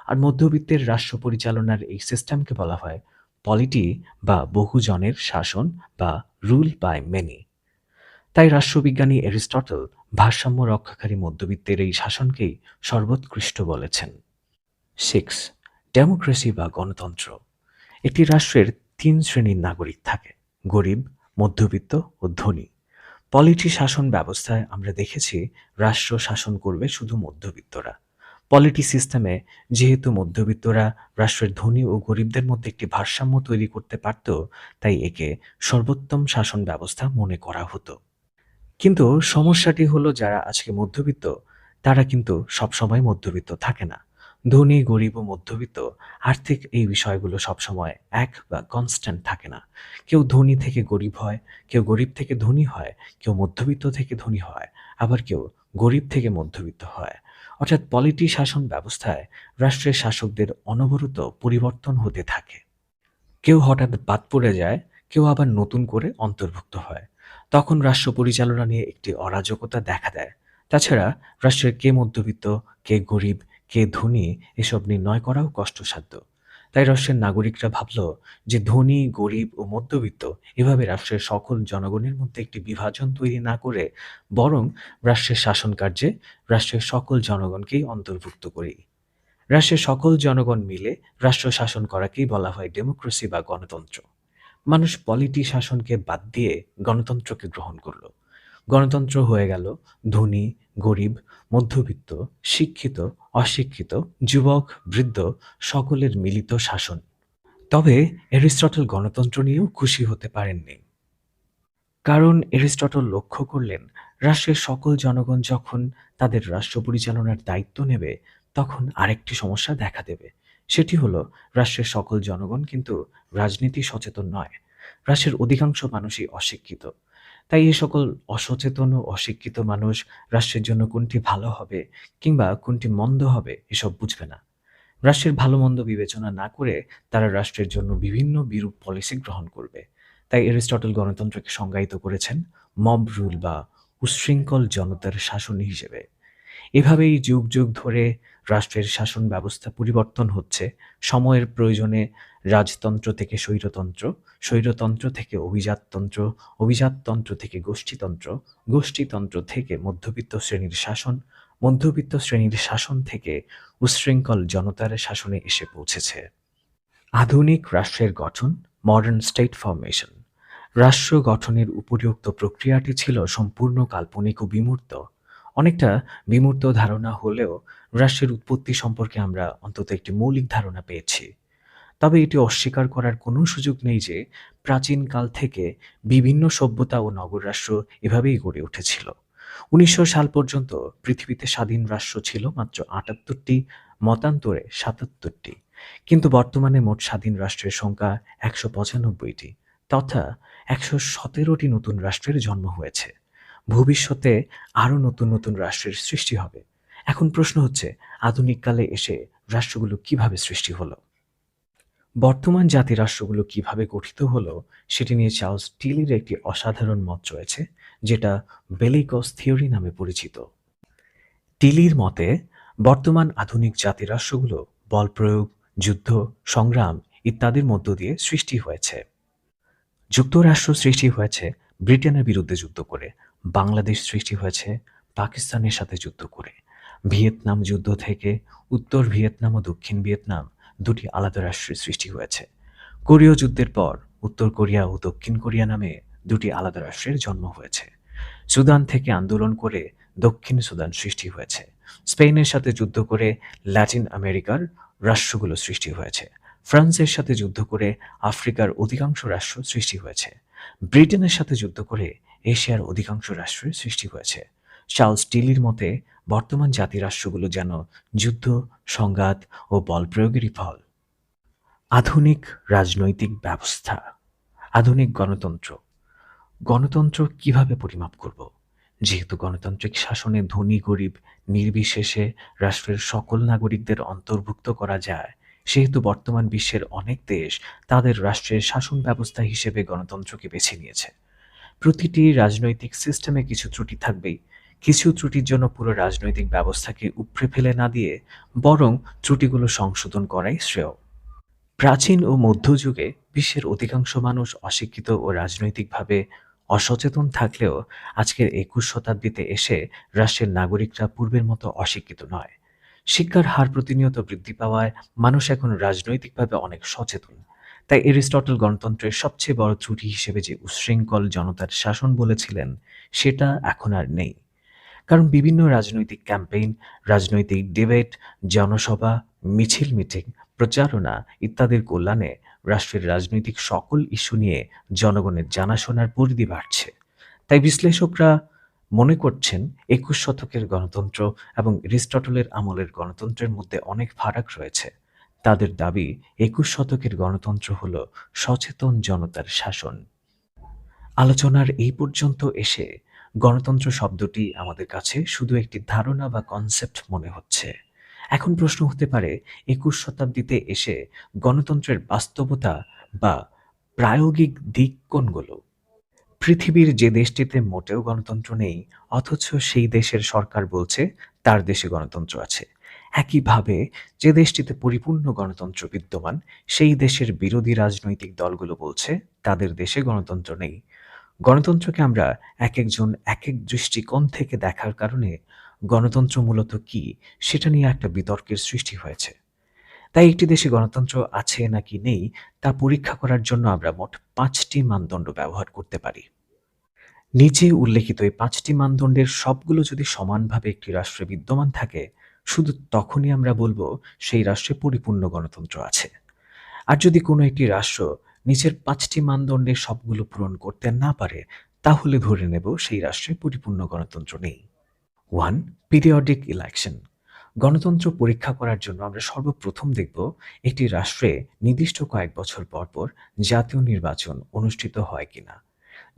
আর মধ্যবিত্তের রাষ্ট্র পরিচালনার এই সিস্টেমকে বলা হয় পলিটি বা বহুজনের শাসন বা রুল বাই মেনি। তাই রাষ্ট্রবিজ্ঞানী এরিস্টটল ভারসাম্য রক্ষাকারী মধ্যবিত্তের এই শাসনকেই সর্বোৎকৃষ্ট বলেছেন। 6. ডেমোক্রেসি বা গণতন্ত্র। একটি রাষ্ট্রের ৩ শ্রেণীর নাগরিক থাকে: গরিব, মধ্যবিত্ত ও ধনী। পলিটি শাসন ব্যবস্থায় আমরা দেখেছি রাষ্ট্র শাসন করবে শুধু মধ্যবিত্তরা। পলিটি সিস্টেমে যেহেতু মধ্যবিত্তরা রাষ্ট্রের ধনী ও গরিবদের মধ্যে একটি ভারসাম্য তৈরি করতে পারত, তাই একে সর্বোত্তম শাসন ব্যবস্থা মনে করা হতো। কিন্তু সমস্যাটি হলো, যারা আজকে মধ্যবিত্ত, তারা কিন্তু সবসময় মধ্যবিত্ত থাকে না। ধনী, গরিব ও মধ্যবিত্ত আর্থিক এই বিষয়গুলো সবসময় এক বা কনস্ট্যান্ট থাকে না। কেউ ধনী থেকে গরিব হয়, কেউ গরিব থেকে ধনী হয়, কেউ মধ্যবিত্ত থেকে ধনী হয়, আবার কেউ গরিব থেকে মধ্যবিত্ত হয়। অর্থাৎ পলিটি শাসন ব্যবস্থায় রাষ্ট্রের শাসকদের অনবরত পরিবর্তন হতে থাকে। কেউ হঠাৎ বাদ পড়ে যায়, কেউ আবার নতুন করে অন্তর্ভুক্ত হয়। তখন রাষ্ট্র পরিচালনা নিয়ে একটি অরাজকতা দেখা দেয়। তাছাড়া রাষ্ট্রের কে মধ্যবিত্ত, কে গরিব, কে ধনী এসব নির্ণয় করাও কষ্টসাধ্য। তাই রাষ্ট্রের নাগরিকরা ভাবল যে ধনী, গরিব ও মধ্যবিত্ত এভাবে রাষ্ট্রের সকল জনগণের মধ্যে একটি বিভাজন তৈরি না করে, বরং রাষ্ট্রের শাসন কার্যে রাষ্ট্রের সকল জনগণকেই অন্তর্ভুক্ত করি। রাষ্ট্রের সকল জনগণ মিলে রাষ্ট্র শাসন করাকেই বলা হয় ডেমোক্রেসি বা গণতন্ত্র। মানুষ পলিটি শাসনকে বাদ দিয়ে গণতন্ত্রকে গ্রহণ করলো। গণতন্ত্র হয়ে গেল ধনী, গরিব, মধ্যবিত্ত, শিক্ষিত, অশিক্ষিত, যুবক, বৃদ্ধ সকলের মিলিত শাসন। তবে এরিস্টটল গণতন্ত্র নিয়েও খুশি হতে পারেননি। কারণ এরিস্টটল লক্ষ্য করলেন, রাষ্ট্রের সকল জনগণ যখন তাদের রাষ্ট্র পরিচালনার দায়িত্ব নেবে, তখন আরেকটি সমস্যা দেখা দেবে। সেটি হলো, রাষ্ট্রের সকল জনগণ কিন্তু রাজনীতি সচেতন নয়। রাষ্ট্রের অধিকাংশ মানুষই অশিক্ষিত। তাই এ সকল অসচেতন ও অশিক্ষিত মানুষ রাষ্ট্রের জন্য কোনটি ভালো হবে কিংবা কোনটি মন্দ হবে এসব বুঝবে না। রাষ্ট্রের ভালো-মন্দ বিবেচনা না করে তারা রাষ্ট্রের জন্য বিভিন্ন বিরূপ পলিসি গ্রহণ করবে। তাই এরিস্টটল গণতন্ত্রকে সংজ্ঞায়িত করেছেন মব রুল বা উচ্ছৃঙ্খল জনতার শাসন হিসেবে। এভাবেই যুগ যুগ ধরে রাষ্ট্রের শাসন ব্যবস্থা পরিবর্তন হচ্ছে। সময়ের প্রয়োজনে রাজতন্ত্র থেকে স্বৈরতন্ত্র, স্বৈরতন্ত্র থেকে অভিজাততন্ত্র, অভিজাততন্ত্র থেকে গোষ্ঠীতন্ত্র, গোষ্ঠীতন্ত্র থেকে মধ্যবিত্ত শ্রেণীর শাসন, মধ্যবিত্ত শ্রেণীর শাসন থেকে উচ্ছৃঙ্খল জনতার শাসনে এসে পৌঁছেছে। আধুনিক রাষ্ট্রের গঠন, মডার্ন স্টেট ফরমেশন। রাষ্ট্র গঠনের উপরিউক্ত প্রক্রিয়াটি ছিল সম্পূর্ণ কাল্পনিক ও বিমূর্ত। অনেকটা বিমূর্ত ধারণা হলেও রাষ্ট্রের উৎপত্তি সম্পর্কে আমরা অন্তত একটি মৌলিক ধারণা পেয়েছি। তবে এটি অস্বীকার করার কোনো সুযোগ নেই যে প্রাচীনকাল থেকে বিভিন্ন সভ্যতা ও নগররাষ্ট্র এভাবেই গড়ে উঠেছিল। ১৯০০ সাল পর্যন্ত পৃথিবীতে স্বাধীন রাষ্ট্র ছিল মাত্র ৭৮টি, মতান্তরে ৭৭টি। কিন্তু বর্তমানে মোট স্বাধীন রাষ্ট্রের সংখ্যা ১৯৫টি, তথা ১১৭টি নতুন রাষ্ট্রের জন্ম হয়েছে। ভবিষ্যতে আরও নতুন নতুন রাষ্ট্রের সৃষ্টি হবে। এখন প্রশ্ন হচ্ছে, আধুনিক কালে এসে রাষ্ট্রগুলো কিভাবে সৃষ্টি হলো? বর্তমান জাতিরাষ্ট্রগুলো কিভাবে গঠিত হলো সেটি নিয়ে চার্লস টিলির একটি অসাধারণ মত রয়েছে, যেটা বেলিকস থিওরি নামে পরিচিত। টিলির মতে, বর্তমান আধুনিক জাতিরাষ্ট্রগুলো বল প্রয়োগ, যুদ্ধ, সংগ্রাম ইত্যাদির মধ্য দিয়ে সৃষ্টি হয়েছে। যুক্তরাষ্ট্র সৃষ্টি হয়েছে ব্রিটেনের বিরুদ্ধে যুদ্ধ করে, বাংলাদেশ সৃষ্টি হয়েছে পাকিস্তানের সাথে যুদ্ধ করে, ভিয়েতনাম যুদ্ধ থেকে উত্তর ভিয়েতনাম ও দক্ষিণ ভিয়েতনাম দুটি আলাদা রাষ্ট্রের সৃষ্টি হয়েছে। কোরীয় যুদ্ধের পর উত্তর কোরিয়া ও দক্ষিণ কোরিয়া নামে দুটি আলাদা রাষ্ট্রের জন্ম হয়েছে। সুদান থেকে আন্দোলন করে দক্ষিণ সুদান সৃষ্টি হয়েছে। স্পেনের সাথে যুদ্ধ করে ল্যাটিন আমেরিকার রাষ্ট্রগুলো সৃষ্টি হয়েছে। ফ্রান্সের সাথে যুদ্ধ করে আফ্রিকার অধিকাংশ রাষ্ট্র সৃষ্টি হয়েছে। ব্রিটেনের সাথে যুদ্ধ করে এশিয়ার অধিকাংশ রাষ্ট্রের সৃষ্টি হয়েছে। চার্লস টিলির মতে, বর্তমান জাতিরাষ্ট্রগুলো যেন যুদ্ধ, সংঘাত ও বল প্রয়োগেরই ফল। আধুনিক রাজনৈতিক ব্যবস্থা, আধুনিক গণতন্ত্র। গণতন্ত্র কিভাবে পরিমাপ করব? যেহেতু গণতান্ত্রিক শাসনে ধনী গরিব নির্বিশেষে রাষ্ট্রের সকল নাগরিকদের অন্তর্ভুক্ত করা যায়, সেহেতু বর্তমান বিশ্বের অনেক দেশ তাদের রাষ্ট্রের শাসন ব্যবস্থা হিসেবে গণতন্ত্রকে বেছে নিয়েছে। প্রতিটি রাজনৈতিক সিস্টেমে কিছু ত্রুটি থাকবেই। কিছু ত্রুটির জন্য পুরো রাজনৈতিক ব্যবস্থাকে উপড়ে ফেলে না দিয়ে বরং ত্রুটিগুলো সংশোধন করাই শ্রেয়। প্রাচীন ও মধ্যযুগে বিশ্বের অধিকাংশ মানুষ অশিক্ষিত ও রাজনৈতিকভাবে অসচেতন থাকলেও আজকের ২১ শতাব্দীতে এসে রাষ্ট্রের নাগরিকরা পূর্বের মতো অশিক্ষিত নয়। শিক্ষার হার প্রতিনিয়ত বৃদ্ধি পাওয়ায় মানুষ এখন রাজনৈতিকভাবে অনেক সচেতন। তাই এরিস্টটল গণতন্ত্রের সবচেয়ে বড় ত্রুটি হিসেবে যে উচ্ছৃঙ্খল জনতার শাসন বলেছিলেন, সেটা এখন আর নেই। কারণ বিভিন্ন রাজনৈতিক ক্যাম্পেইন, রাজনৈতিক ডিবেট, জনসভা, মিছিল মিটিং, প্রচারণা ইত্যাদির কল্যাণে রাষ্ট্রের রাজনৈতিক সকল ইস্যু নিয়ে জনগণের জানাশোনার পরিধি বাড়ছে। তাই বিশ্লেষকরা মনে করছেন ২১ শতকের গণতন্ত্র এবং এরিস্টটলের আমলের গণতন্ত্রের মধ্যে অনেক ফারাক রয়েছে। তাদের দাবি, ২১ শতকের গণতন্ত্র হল সচেতন জনতার শাসন। আলোচনার এই পর্যন্ত এসে গণতন্ত্র শব্দটি আমাদের কাছে শুধু একটি ধারণা বা কনসেপ্ট মনে হচ্ছে। এখন প্রশ্ন হতে পারে, ২১ শতাব্দীতে এসে গণতন্ত্রের বাস্তবতা বা প্রায়োগিক দিক কোনগুলো? পৃথিবীর যে দেশটিতে মোটেও গণতন্ত্র নেই, অথচ সেই দেশের সরকার বলছে তার দেশে গণতন্ত্র আছে। একইভাবে যে দেশটিতে পরিপূর্ণ গণতন্ত্র বিদ্যমান, সেই দেশের বিরোধী রাজনৈতিক দলগুলো বলছে তাদের দেশে গণতন্ত্র নেই। গণতন্ত্রকে আমরা একেকজন একেক দৃষ্টিকোণ থেকে দেখার কারণে গণতন্ত্র মূলত কী, সেটা নিয়ে একটা বিতর্কের সৃষ্টি হয়েছে। তাই একটি দেশে গণতন্ত্র আছে নাকি নেই তা পরীক্ষা করার জন্য আমরা মোট ৫টি মানদণ্ড ব্যবহার করতে পারি। নিচে উল্লেখিত এই ৫টি মানদণ্ডের সবগুলো যদি সমানভাবে একটি রাষ্ট্রে বিদ্যমান থাকে, শুধু তখনই আমরা বলবো সেই রাষ্ট্রে পরিপূর্ণ গণতন্ত্র আছে। আর যদি কোনো একটি রাষ্ট্র নিচের ৫টি মানদণ্ডের সবগুলো পূরণ করতে না পারে, তাহলে ধরে নেব সেই রাষ্ট্রে পরিপূর্ণ গণতন্ত্র নেই। 1. Periodic election. গণতন্ত্র পরীক্ষা করার জন্য আমরা সর্বপ্রথম দেখব একটি রাষ্ট্রে নির্দিষ্ট কয়েক বছর পর পর জাতীয় নির্বাচন অনুষ্ঠিত হয় কিনা।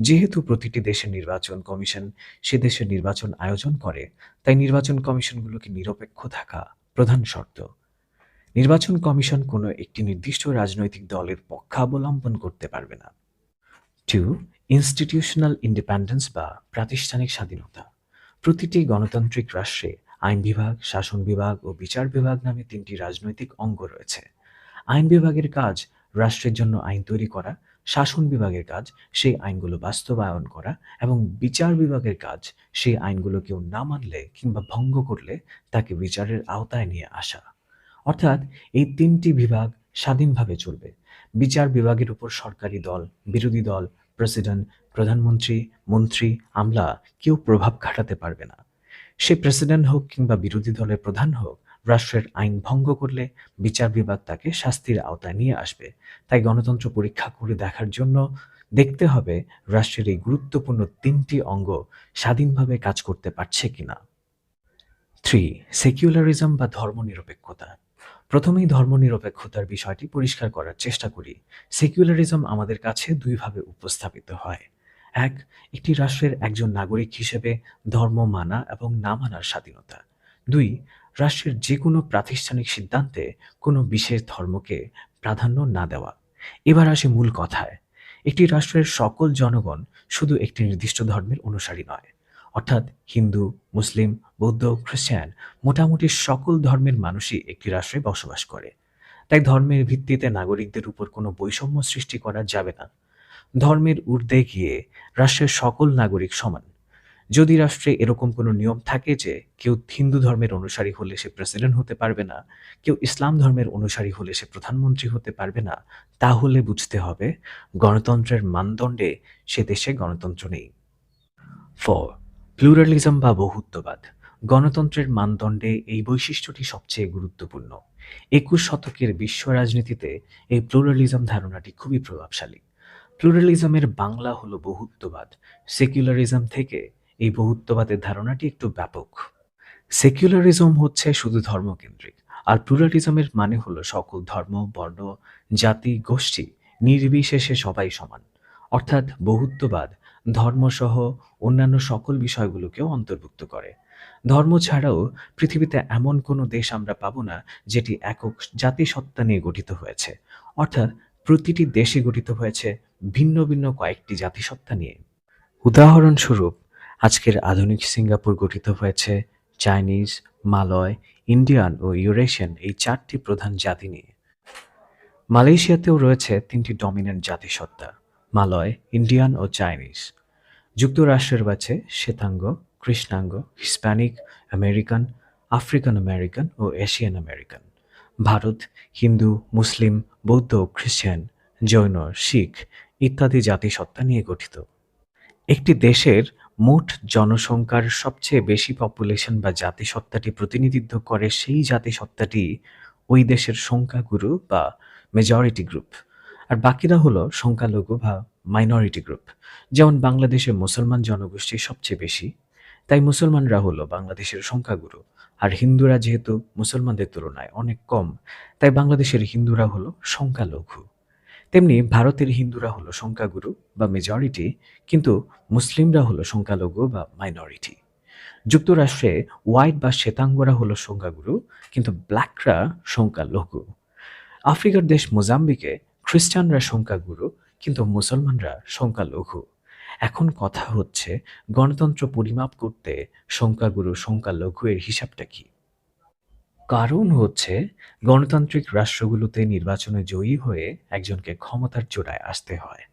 যেহেতু প্রতিটি দেশের নির্বাচন কমিশন সে দেশের নির্বাচন আয়োজন করে, তাই নির্বাচন কমিশনগুলোকে নিরপেক্ষ থাকা প্রধান শর্ত। নির্বাচন কমিশন কোনো একটি নির্দিষ্ট রাজনৈতিক দলের পক্ষাবলম্বন করতে পারবে না। 2. ইনস্টিটিউশনাল ইন্ডিপেন্ডেন্স বা প্রাতিষ্ঠানিক স্বাধীনতা। প্রতিটি গণতান্ত্রিক রাষ্ট্রে আইন বিভাগ, শাসন বিভাগ ও বিচার বিভাগ নামে 3টি রাজনৈতিক অঙ্গ রয়েছে। আইন বিভাগের কাজ রাষ্ট্রের জন্য আইন তৈরি করা, শাসন বিভাগের কাজ সেই আইনগুলো বাস্তবায়ন করা এবং বিচার বিভাগের কাজ সেই আইনগুলো কেউ না মানলে কিংবা ভঙ্গ করলে তাকে বিচারের আওতায় নিয়ে আসা। অর্থাৎ এই 3টি বিভাগ স্বাধীনভাবে চলবে। বিচার বিভাগের উপর সরকারি দল, বিরোধী দল, প্রেসিডেন্ট, প্রধানমন্ত্রী, মন্ত্রী, আমলা কেউ প্রভাব খাটাতে পারবে না। সে প্রেসিডেন্ট হোক কিংবা বিরোধী দলের প্রধান হোক, রাষ্ট্রের আইন ভঙ্গ করলে বিচার বিভাগ তাকে শাস্তির আওতায় নিয়ে আসবে। তাই গণতন্ত্র পরীক্ষা করে দেখার জন্য দেখতে হবে রাষ্ট্রের এই গুরুত্বপূর্ণ 3টি অঙ্গ স্বাধীনভাবে কাজ করতে পারছে কিনা। 3. সেকুলারিজম বা ধর্মনিরপেক্ষতা। প্রথমেই ধর্মনিরপেক্ষতার বিষয়টি পরিষ্কার করার চেষ্টা করি। সেকুলারিজম আমাদের কাছে দুইভাবে উপস্থাপিত হয়। 1. একটি রাষ্ট্রের একজন নাগরিক হিসেবে ধর্ম মানা এবং না মানার স্বাধীনতা। 2. রাষ্ট্রের যে কোনো প্রাতিষ্ঠানিক সিদ্ধান্তে কোনো বিশেষ ধর্মকে প্রাধান্য না দেওয়া। এবার আসি মূল কথায়। একটি রাষ্ট্রের সকল জনগণ শুধু একটি নির্দিষ্ট ধর্মের অনুসারী নয়, অর্থাৎ হিন্দু, মুসলিম, বৌদ্ধ, খ্রিস্টান মোটামুটি সকল ধর্মের মানুষই একটি রাষ্ট্রে বসবাস করে। তাই ধর্মের ভিত্তিতে নাগরিকদের উপর কোনো বৈষম্য সৃষ্টি করা যাবে না। ধর্মের ঊর্ধ্বে গিয়ে রাষ্ট্রের সকল নাগরিক সমান। যদি রাষ্ট্রে এরকম কোনো নিয়ম থাকে যে কেউ হিন্দু ধর্মের অনুসারী হলে সে প্রেসিডেন্ট হতে পারবে না, কেউ ইসলাম ধর্মের অনুসারী হলে সে প্রধানমন্ত্রী হতে পারবে না, তাহলে বুঝতে হবে গণতন্ত্রের মানদণ্ডে সে দেশে গণতন্ত্র নেই। 4. প্লুরালিজম বা বহুত্ববাদ। গণতন্ত্রের মানদণ্ডে এই বৈশিষ্ট্যটি সবচেয়ে গুরুত্বপূর্ণ। 21 শতকের বিশ্ব রাজনীতিতে এই প্লুরালিজম ধারণাটি খুবই প্রভাবশালী। প্লুরালিজমের বাংলা হলো বহুত্ববাদ। সেকুলারিজম থেকে এই বহুত্ববাদের ধারণাটি একটু ব্যাপক। সেকুলারিজম হচ্ছে শুধু ধর্মকেন্দ্রিক, আর প্লুরালিজমের মানে হলো সকল ধর্ম, বর্ণ, জাতি, গোষ্ঠী নির্বিশেষে সবাই সমান। অর্থাৎ বহুত্ববাদ ধর্মসহ অন্যান্য সকল বিষয়গুলোকেও অন্তর্ভুক্ত করে। ধর্ম ছাড়াও পৃথিবীতে এমন কোনো দেশ আমরা পাবো না যেটি একক জাতিসত্তা নিয়ে গঠিত হয়েছে। অর্থাৎ প্রতিটি দেশই গঠিত হয়েছে ভিন্ন ভিন্ন কয়েকটি জাতিসত্তা নিয়ে। উদাহরণস্বরূপ, আজকের আধুনিক সিঙ্গাপুর গঠিত হয়েছে চাইনিজ, মালয়, ইন্ডিয়ান ও ইউরেশিয়ান এই 4টি প্রধান জাতি নিয়ে। মালয়েশিয়াতেও রয়েছে 3টি ডমিন্যান্ট জাতিসত্তা: মালয়, ইন্ডিয়ান ও চাইনিজ। যুক্তরাষ্ট্রের রয়েছে শ্বেতাঙ্গ, কৃষ্ণাঙ্গ, হিস্প্যানিক, আমেরিকান, আফ্রিকান আমেরিকান ও এশিয়ান আমেরিকান। ভারত হিন্দু, মুসলিম, বৌদ্ধ, খ্রিস্টান, জৈন, শিখ ইত্যাদি জাতিসত্তা নিয়ে গঠিত। একটি দেশের মোট জনসংখ্যার সবচেয়ে বেশি পপুলেশন বা জাতিসত্তাটি প্রতিনিধিত্ব করে সেই জাতিসত্তাটি ওই দেশের সংখ্যাগুরু বা মেজরিটি গ্রুপ, আর বাকিরা হলো সংখ্যালঘু বা মাইনরিটি গ্রুপ। যেমন বাংলাদেশে মুসলমান জনগোষ্ঠী সবচেয়ে বেশি, তাই মুসলমানরা হলো বাংলাদেশের সংখ্যাগুরু। আর হিন্দুরা যেহেতু মুসলমানদের তুলনায় অনেক কম, তাই বাংলাদেশের হিন্দুরা হলো সংখ্যালঘু। তেমনি ভারতের হিন্দুরা হলো সংখ্যাগুরু বা মেজরিটি, কিন্তু মুসলিমরা হলো সংখ্যালঘু বা মাইনরিটি। যুক্তরাষ্ট্রে হোয়াইট বা শ্বেতাঙ্গরা হলো সংখ্যাগুরু, কিন্তু ব্ল্যাকরা সংখ্যালঘু। আফ্রিকার দেশ মোজাম্বিকে খ্রিস্টানরা সংখ্যাগুরু, কিন্তু মুসলমানরা সংখ্যালঘু। এখন কথা হচ্ছে, গণতন্ত্র পরিমাপ করতে সংখ্যাগুরু সংখ্যালঘু এর হিসাবটা কি? কারণ হচ্ছে, গণতান্ত্রিক রাষ্ট্রগুলোতে নির্বাচনে জয়ী হয়ে একজনকে ক্ষমতার চূড়ায় আসতে হয়।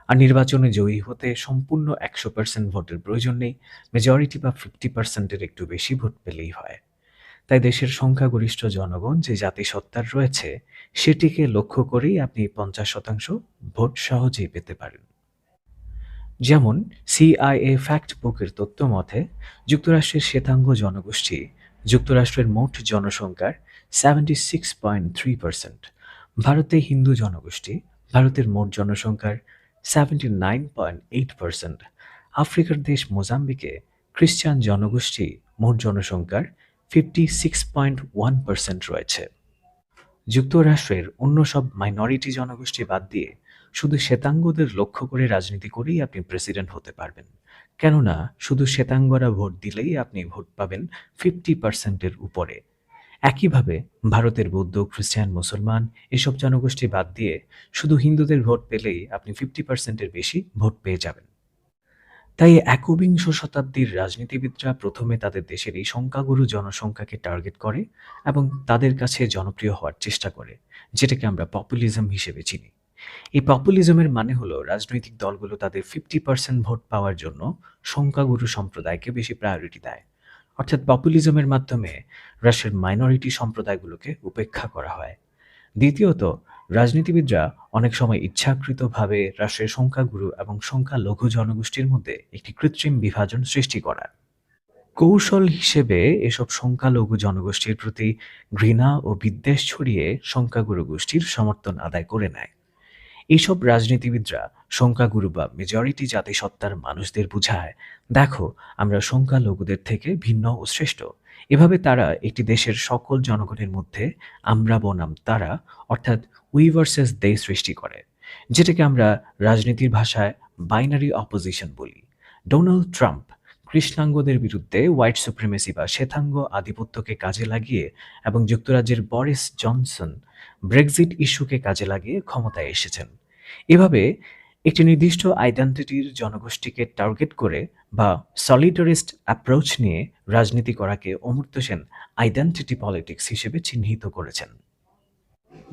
আর নির্বাচনে জয়ী হতে সম্পূর্ণ 100% ভোটের প্রয়োজন নেই, মেজরিটি বা 50%-এর একটু বেশি ভোট পেলেই হয়। তাই দেশের সংখ্যাগরিষ্ঠ জনগণ যে জাতিসত্তার রয়েছে সেটিকে লক্ষ্য করেই আপনি 50% ভোট সহজেই পেতে পারেন। যেমন সিআইএ ফ্যাক্ট বুকের তথ্য মতে যুক্তরাষ্ট্রের শ্বেতাঙ্গ জনগোষ্ঠী যুক্তরাষ্ট্রের মোট জনসংখ্যার 76.3%। ভারতে হিন্দু জনগোষ্ঠী ভারতের মোট জনসংখ্যার 79.8%। আফ্রিকার দেশ মোজাম্বিকে খ্রিস্টান জনগোষ্ঠী মোট জনসংখ্যার 56.1% রয়েছে। যুক্তরাষ্ট্রের অন্য সব মাইনরিটি জনগোষ্ঠী বাদ দিয়ে শুধু শ্বেতাঙ্গদের লক্ষ্য করে রাজনীতি করেই আপনি প্রেসিডেন্ট হতে পারবেন, কেননা শুধু শ্বেতাঙ্গরা ভোট দিলেই আপনি ভোট পাবেন 50%-এর উপরে। একইভাবে ভারতের বৌদ্ধ, খ্রিস্টান, মুসলমান এসব জনগোষ্ঠী বাদ দিয়ে শুধু হিন্দুদের ভোট পেলেই আপনি 50%-এর বেশি ভোট পেয়ে যাবেন। তাই একবিংশ শতাব্দীর রাজনীতিবিদরা প্রথমে তাদের দেশের এই সংখ্যাগুরু জনসংখ্যাকে টার্গেট করে এবং তাদের কাছে জনপ্রিয় হওয়ার চেষ্টা করে, যেটাকে আমরা পপুলিজম হিসেবে চিনি। এই পপুলিজমের মানে হলো রাজনৈতিক দলগুলো তাদের 50% ভোট পাওয়ার জন্য সংখ্যাগুরু সম্প্রদায়কে বেশি প্রায়োরিটি দেয়। অর্থাৎ পপুলিজমের মাধ্যমে রাষ্ট্রের মাইনরিটি সম্প্রদায়গুলোকে উপেক্ষা করা হয়। দ্বিতীয়ত, রাজনীতিবিদরা অনেক সময় ইচ্ছাকৃতভাবে রাষ্ট্রের সংখ্যাগুরু এবং সংখ্যালঘু জনগোষ্ঠীর মধ্যে একটি কৃত্রিম বিভাজন সৃষ্টি করা। কৌশল হিসেবে এসব সংখ্যালঘু জনগোষ্ঠীর প্রতি ঘৃণা ও বিদ্বেষ ছড়িয়ে সংখ্যাগুরু গোষ্ঠীর সমর্থন আদায় করে নেয়। এইসব রাজনীতিবিদরা সংখ্যাগুরু বা মেজরিটি জাতিসত্তার মানুষদের বুঝায়, দেখো আমরা সংখ্যালঘুদের থেকে ভিন্ন ও শ্রেষ্ঠ। এভাবে তারা একটি দেশের সকল জনগণের মধ্যে আমরা বনাম তারা, অর্থাৎ উই ভার্সেস দে সৃষ্টি করে, যেটাকে আমরা রাজনীতির ভাষায় বাইনারি অপোজিশন বলি। ডোনাল্ড ট্রাম্প কৃষ্ণাঙ্গদের বিরুদ্ধে হোয়াইট সুপ্রিমেসি বা শ্বেতাঙ্গ আধিপত্যকে কাজে লাগিয়ে এবং যুক্তরাজ্যের বরিস জনসন ব্রেক্সিট ইস্যুকে কাজে লাগিয়ে ক্ষমতায় এসেছেন। এভাবে একটি নির্দিষ্ট আইডেন্টিটির জনগোষ্ঠীকে টার্গেট করে বা সলিটারিস্ট অ্যাপ্রোচ নিয়ে রাজনীতি করাকে অমর্ত্য সেন আইডেন্টিটি পলিটিক্স হিসেবে চিহ্নিত করেছেন।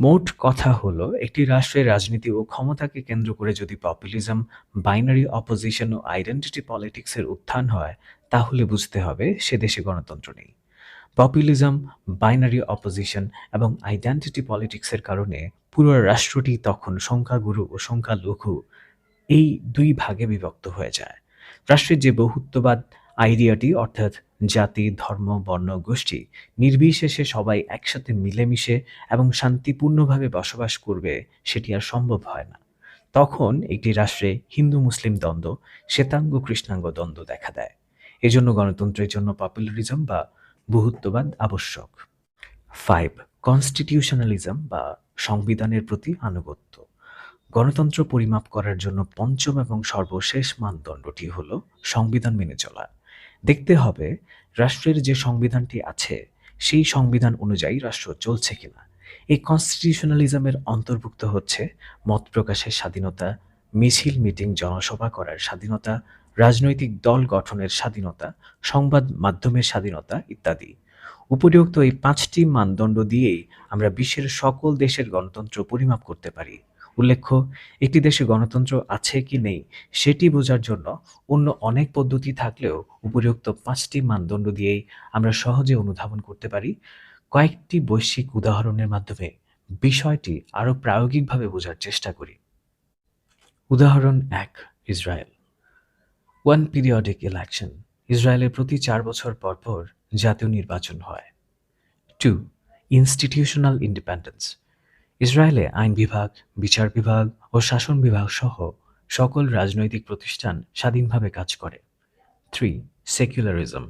মোট কথা হলো, একটি রাষ্ট্রের রাজনীতি ও ক্ষমতাকে কেন্দ্র করে যদি পপুলিজম, বাইনারি অপোজিশন ও আইডেন্টিটি পলিটিক্সের উত্থান হয়, তাহলে বুঝতে হবে সে দেশে গণতন্ত্র নেই। পপুলিজম, বাইনারি অপোজিশন এবং আইডেন্টিটি পলিটিক্সের কারণে পুরো রাষ্ট্রটি তখন সংখ্যাগুরু ও সংখ্যালঘু এই দুই ভাগে বিভক্ত হয়ে যায়। রাষ্ট্রের যে বহুত্ববাদ আইডিয়াটি, অর্থাৎ জাতি, ধর্ম, বর্ণ, গোষ্ঠী নির্বিশেষে সবাই একসাথে মিলেমিশে এবং শান্তিপূর্ণভাবে বসবাস করবে, সেটি আর সম্ভব হয় না। তখন একটি রাষ্ট্রে হিন্দু মুসলিম দ্বন্দ্ব, শ্বেতাঙ্গ কৃষ্ণাঙ্গ দ্বন্দ্ব দেখা দেয়। এজন্য গণতন্ত্রের জন্য পপুলারিজম বা বহুত্ববাদ আবশ্যক। 5. কনস্টিটিউশনালিজম বা সংবিধানের প্রতি আনুগত্য। গণতন্ত্র পরিমাপ করার জন্য পঞ্চম এবং সর্বশেষ মানদণ্ডটি হল সংবিধান মেনে চলা। দেখতে হবে রাষ্ট্রের যে সংবিধানটি আছে সেই সংবিধান অনুযায়ী রাষ্ট্র চলছে কিনা। এই কনস্টিটিউশনালিজমের অন্তর্ভুক্ত হচ্ছে মত প্রকাশের স্বাধীনতা, মিছিল মিটিং জনসভা করার স্বাধীনতা, রাজনৈতিক দল গঠনের স্বাধীনতা, সংবাদ মাধ্যমের স্বাধীনতা ইত্যাদি। উপরিউক্ত এই 5টি মানদণ্ড দিয়েই আমরা বিশ্বের সকল দেশের গণতন্ত্র পরিমাপ করতে পারি। উল্লেখ্য, একটি দেশে গণতন্ত্র আছে কি নেই সেটি বোঝার জন্য অন্য অনেক পদ্ধতি থাকলেও উপরিউক্ত 5টি মানদণ্ড দিয়েই আমরা সহজে অনুধাবন করতে পারি। কয়েকটি বৈশ্বিক উদাহরণের মাধ্যমে বিষয়টি আরও প্রায়োগিকভাবে বোঝার চেষ্টা করি। উদাহরণ 1, ইসরায়েল। One periodic election. ইসরায়েলের প্রতি 4 বছর পর পর জাতীয় নির্বাচন হয়। 2. Institutional independence. ইসরায়েলে আইন বিভাগ, বিচার বিভাগ ও শাসন বিভাগ সহ সকল রাজনৈতিক প্রতিষ্ঠান স্বাধীনভাবে কাজ করে। 3. সেকুলারিজম।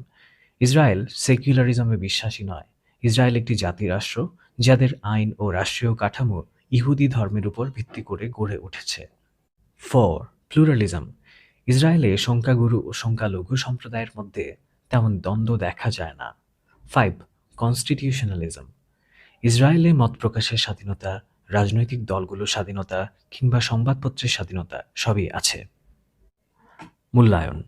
ইসরায়েল সেকুলারিজমে বিশ্বাসী নয়। ইসরায়েল একটি জাতিরাষ্ট্র যাদের আইন ও রাষ্ট্রীয় কাঠামো ইহুদি ধর্মের উপর ভিত্তি করে গড়ে উঠেছে। 4. প্লুরালিজম। ইসরায়েলে সংখ্যাগুরু ও সংখ্যালঘু সম্প্রদায়ের মধ্যে তেমন দ্বন্দ্ব দেখা যায় না। 5. কনস্টিটিউশনালিজম। ইসরায়েলে মত প্রকাশের স্বাধীনতা, রাজনৈতিক দলগুলোর স্বাধীনতা কিংবা সংবাদপত্রের স্বাধীনতা সবই আছে। মূল্যায়ন।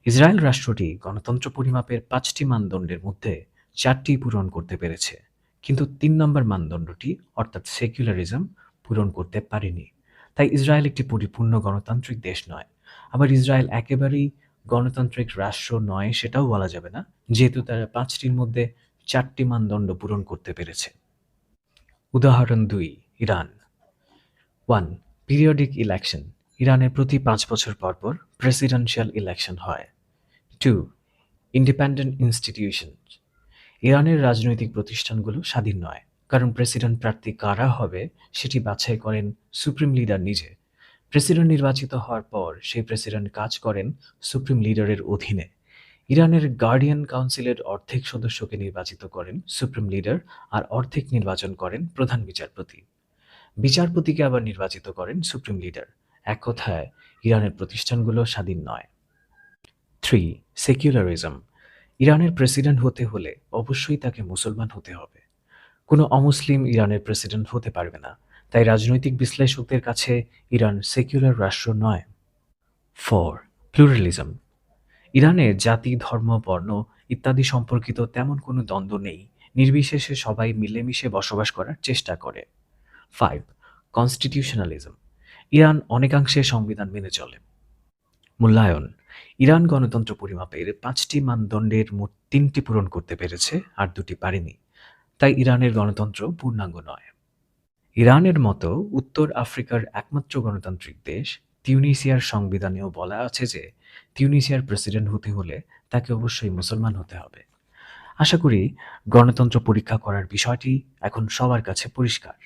ইসরায়েল রাষ্ট্রটি গণতন্ত্র পরিমাপের 5টি মানদণ্ডের মধ্যে 4টি পূরণ করতে পেরেছে, কিন্তু 3 নম্বর মানদণ্ডটি অর্থাৎ সেকুলারিজম পূরণ করতে পারেনি। তাই ইসরায়েল একটি পরিপূর্ণ গণতান্ত্রিক দেশ নয়। আবার ইসরায়েল একেবারেই গণতান্ত্রিক রাষ্ট্র নয় সেটাও বলা যাবে না, যেহেতু তারা 5টির মধ্যে 4টি মানদণ্ড পূরণ করতে পেরেছে। উদাহরণ 2, ইরান। 1. Periodic election. ইরানের প্রতি 5 বছর পর পর প্রেসিডেন্সিয়াল ইলেকশন হয়। 2. Independent institution. ইরানের রাজনৈতিক প্রতিষ্ঠানগুলো স্বাধীন নয়, কারণ প্রেসিডেন্ট প্রার্থী কারা হবে সেটি বাছাই করেন সুপ্রিম লিডার নিজে। প্রেসিডেন্ট নির্বাচিত হওয়ার পর সেই প্রেসিডেন্ট কাজ করেন সুপ্রিম লিডারের অধীনে। ইরানের গার্ডিয়ান কাউন্সিলের অর্ধেক সদস্যকে নির্বাচিত করেন সুপ্রিম লিডার, আর অর্ধেক নির্বাচন করেন প্রধান বিচারপতি। বিচারপতিকে আবার নির্বাচিত করেন সুপ্রিম লিডার। এক কথায়, ইরানের প্রতিষ্ঠানগুলো স্বাধীন নয়। 3. সেকুলারিজম। ইরানের প্রেসিডেন্ট হতে হলে অবশ্যই তাকে মুসলমান হতে হবে। কোনো অমুসলিম ইরানের প্রেসিডেন্ট হতে পারবে না। তাই রাজনৈতিক বিশ্লেষকদের কাছে ইরান সেকুলার রাষ্ট্র নয়। 4. প্লুরালিজম। ইরানে জাতি, ধর্ম, বর্ণ ইত্যাদি সম্পর্কিত তেমন কোনো দ্বন্দ্ব নেই। নির্বিশেষে সবাই মিলেমিশে বসবাস করার চেষ্টা করে। 5. কনস্টিটিউশনালিজম। ইরান অনেকাংশে সংবিধান মেনে চলে। মূল্যায়ন। ইরান গণতন্ত্র পরিমাপের 5টি মানদণ্ডের মোট 3টি পূরণ করতে পেরেছে, আর 2টি পারেনি। তাই ইরানের গণতন্ত্র পূর্ণাঙ্গ নয়। ইরানের মতো উত্তর আফ্রিকার একমাত্র গণতান্ত্রিক দেশ তিউনিসিয়ার সংবিধানেও বলা আছে যে তিউনিসিয়ার প্রেসিডেন্ট হতে হলে তাকে অবশ্যই মুসলমান হতে হবে। আশা করি গণতন্ত্র পরীক্ষা করার বিষয়টি এখন সবার কাছে পরিষ্কার।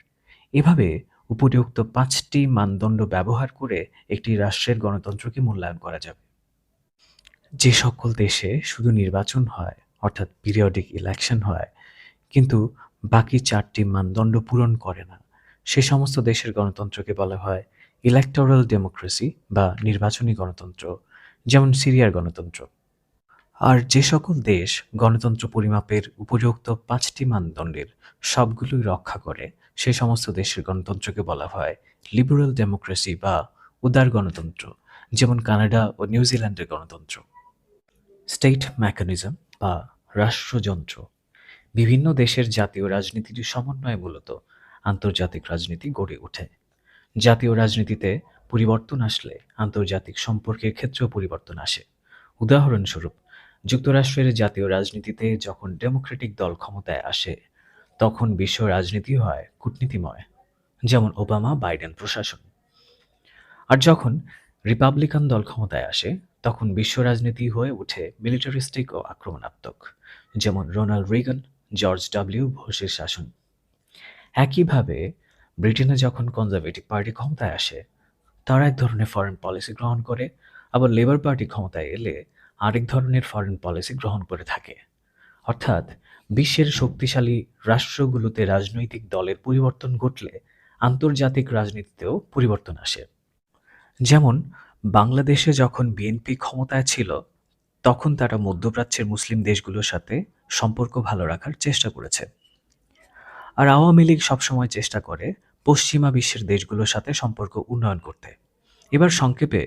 এভাবে উপরিউক্ত 5টি মানদণ্ড ব্যবহার করে একটি রাষ্ট্রের গণতন্ত্রকে মূল্যায়ন করা যাবে। যে সকল দেশে শুধু নির্বাচন হয়, অর্থাৎ পিরিয়ডিক ইলেকশন হয়, কিন্তু বাকি 4টি মানদণ্ড পূরণ করে না, সে সমস্ত দেশের গণতন্ত্রকে বলা হয় ইলেকটোরাল ডেমোক্রেসি বা নির্বাচনী গণতন্ত্র, যেমন সিরিয়ার গণতন্ত্র। আর যে সকল দেশ গণতন্ত্র পরিমাপের উপযুক্ত 5টি মানদণ্ডের সবগুলোই রক্ষা করে, সে সমস্ত দেশের গণতন্ত্রকে বলা হয় লিবারেল ডেমোক্রেসি বা উদার গণতন্ত্র, যেমন কানাডা ও নিউজিল্যান্ডের গণতন্ত্র। স্টেট মেকানিজম বা রাষ্ট্রযন্ত্র। বিভিন্ন দেশের জাতীয় রাজনীতির সমন্বয়ে মূলত আন্তর্জাতিক রাজনীতি গড়ে ওঠে। জাতীয় রাজনীতিতে পরিবর্তন আসলে আন্তর্জাতিক সম্পর্কের ক্ষেত্রেও পরিবর্তন আসে। উদাহরণস্বরূপ, যুক্তরাষ্ট্রের জাতীয় রাজনীতিতে যখন ডেমোক্রেটিক দল ক্ষমতায় আসে, তখন বিশ্ব রাজনীতি হয় কূটনীতিময়, যেমন ওবামা বাইডেন প্রশাসন। আর যখন রিপাবলিকান দল ক্ষমতায় আসে, তখন বিশ্ব রাজনীতি হয়ে ওঠে মিলিটারিস্টিক ও আক্রমণাত্মক, যেমন রোনাল্ড রিগান, জর্জ ডব্লিউ বুশের শাসন। একইভাবে ব্রিটেনে যখন কনজারভেটিভ পার্টি ক্ষমতায় আসে, তারা এক ধরনের ফরেন পলিসি গ্রহণ করে, আবার লেবার পার্টি ক্ষমতায় এলে আরেক ধরনের ফরেন পলিসি গ্রহণ করে থাকে। অর্থাৎ বিশ্বের শক্তিশালী রাষ্ট্রগুলোতে রাজনৈতিক দলের পরিবর্তন ঘটলে আন্তর্জাতিক রাজনীতিতেও পরিবর্তন আসে। যেমন বাংলাদেশে যখন বিএনপি ক্ষমতায় ছিল, তখন তারা মধ্যপ্রাচ্যের মুসলিম দেশগুলোর সাথে সম্পর্ক ভালো রাখার চেষ্টা করেছে। আর আওয়ামী লীগ সবসময় চেষ্টা করে পশ্চিমা বিশ্বের দেশগুলোর সাথে সম্পর্ক উন্নয়ন করতে। এবার সংক্ষেপে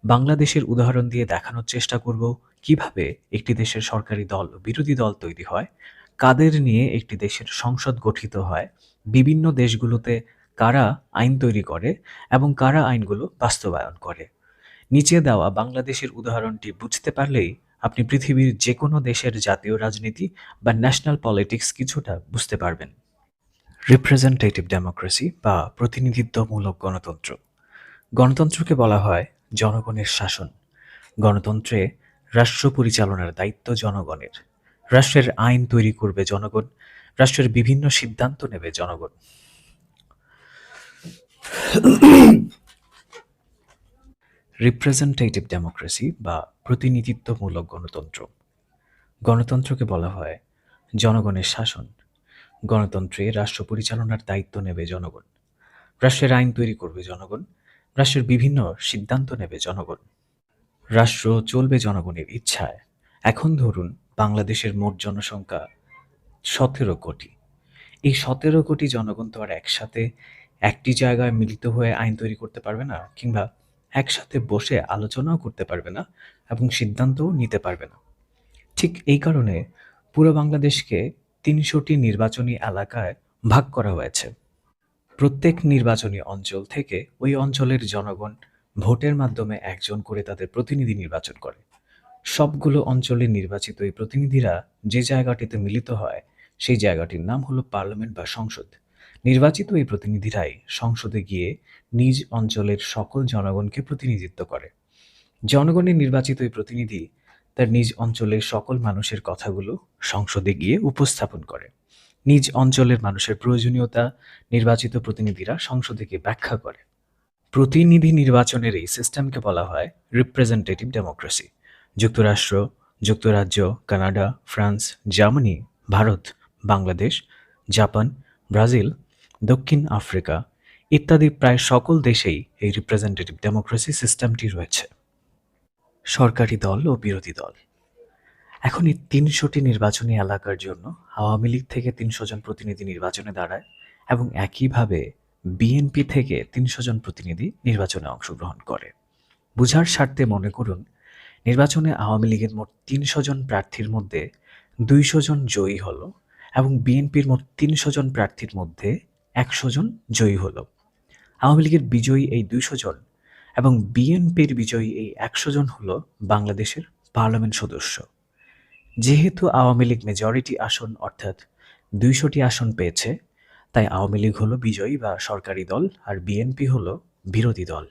বাংলাদেশের উদাহরণ দিয়ে দেখানোর চেষ্টা করব কিভাবে একটি দেশের সরকারি দল বিরোধী দল তৈরি হয়, কাদের নিয়ে একটি দেশের সংসদ গঠিত হয়, বিভিন্ন দেশগুলোতে কারা আইন তৈরি করে এবং কারা আইনগুলো বাস্তবায়ন করে। নিচে দেওয়া বাংলাদেশের উদাহরণটি বুঝতে পারলেই আপনি পৃথিবীর যে কোনো দেশের জাতীয় রাজনীতি বা ন্যাশনাল পলিটিক্স কিছুটা বুঝতে পারবেন। রিপ্রেজেন্টেটিভ ডেমোক্রেসি বা প্রতিনিধিত্বমূলক গণতন্ত্র। গণতন্ত্রকে বলা হয় জনগণের শাসন। গণতন্ত্রে রাষ্ট্র পরিচালনার দায়িত্ব জনগণের। রাষ্ট্রের আইন তৈরি করবে জনগণ, রাষ্ট্রের বিভিন্ন সিদ্ধান্ত নেবে জনগণ। রিপ্রেজেন্টেটিভ ডেমোক্রেসি বা প্রতিনিধিত্বমূলক গণতন্ত্র। গণতন্ত্রকে বলা হয় জনগণের শাসন। গণতন্ত্রে রাষ্ট্র পরিচালনার দায়িত্ব নেবে জনগণ, রাষ্ট্রের আইন তৈরি করবে জনগণ, রাষ্ট্রের বিভিন্ন সিদ্ধান্ত নেবে জনগণ। রাষ্ট্র চলবে জনগণের ইচ্ছায়। এখন ধরুন বাংলাদেশের মোট জনসংখ্যা 17 কোটি। এই 17 কোটি জনগণ তো আর একসাথে একটি জায়গায় মিলিত হয়ে আইন তৈরি করতে পারবে না, কিংবা একসাথে বসে আলোচনাও করতে পারবে না এবং সিদ্ধান্তও নিতে পারবে না। ঠিক এই কারণে পুরো বাংলাদেশকে 300টি নির্বাচনী এলাকায় ভাগ করা হয়েছে। প্রত্যেক নির্বাচনী অঞ্চল থেকে ওই অঞ্চলের জনগণ ভোটের মাধ্যমে একজন করে তাদের প্রতিনিধি নির্বাচন করে। সবগুলো অঞ্চলে নির্বাচিত এই প্রতিনিধিরা যে জায়গাটিতে মিলিত হয়, সেই জায়গাটির নাম হলো পার্লামেন্ট বা সংসদ। নির্বাচিত এই প্রতিনিধিরাই সংসদে গিয়ে নিজ অঞ্চলের সকল জনগণকে প্রতিনিধিত্ব করে। জনগণের নির্বাচিত এই প্রতিনিধি তার নিজ অঞ্চলের সকল মানুষের কথাগুলো সংসদে গিয়ে উপস্থাপন করে। নিজ অঞ্চলের মানুষের প্রয়োজনীয়তা নির্বাচিত প্রতিনিধিরা সংসদে গিয়ে ব্যাখ্যা করে। প্রতিনিধি নির্বাচনের এই সিস্টেমকে বলা হয় রিপ্রেজেন্টেটিভ ডেমোক্রেসি। যুক্তরাষ্ট্র, যুক্তরাজ্য, Canada, France, Germany, Bharat, Bangladesh, Japan, Brazil, দক্ষিণ আফ্রিকা ইত্যাদি প্রায় সকল দেশেই এই রিপ্রেজেন্টেটিভ ডেমোক্রেসি সিস্টেমটি রয়েছে। সরকারি দল ও বিরোধী দল। এখন এই ৩০০টি নির্বাচনী এলাকার জন্য আওয়ামী লীগ থেকে ৩০০ জন প্রতিনিধি নির্বাচনে দাঁড়ায় এবং একইভাবে বিএনপি থেকে ৩০০ জন প্রতিনিধি নির্বাচনে অংশগ্রহণ করে। বুঝার স্বার্থে মনে করুন, নির্বাচনে আওয়ামী লীগের মোট ৩০০ জন প্রার্থীর মধ্যে ২০০ জন জয়ী হলো এবং বিএনপির মোট ৩০০ জন প্রার্থীর মধ্যে ১০০ জন জয়ী হলো। আওয়ামী লীগের বিজয়ী এই ২০০ জন এবং বিএনপির বিজয়ী এই ১০০ জন হলো বাংলাদেশের পার্লামেন্ট সদস্য। যেহেতু আওয়ামী লীগ মেজরিটি আসন অর্থাৎ ২০০টি আসন পেয়েছে, তাই আওয়ামী লীগ হলো বিজয়ী বা সরকারি দল আর বিএনপি হলো বিরোধী দল।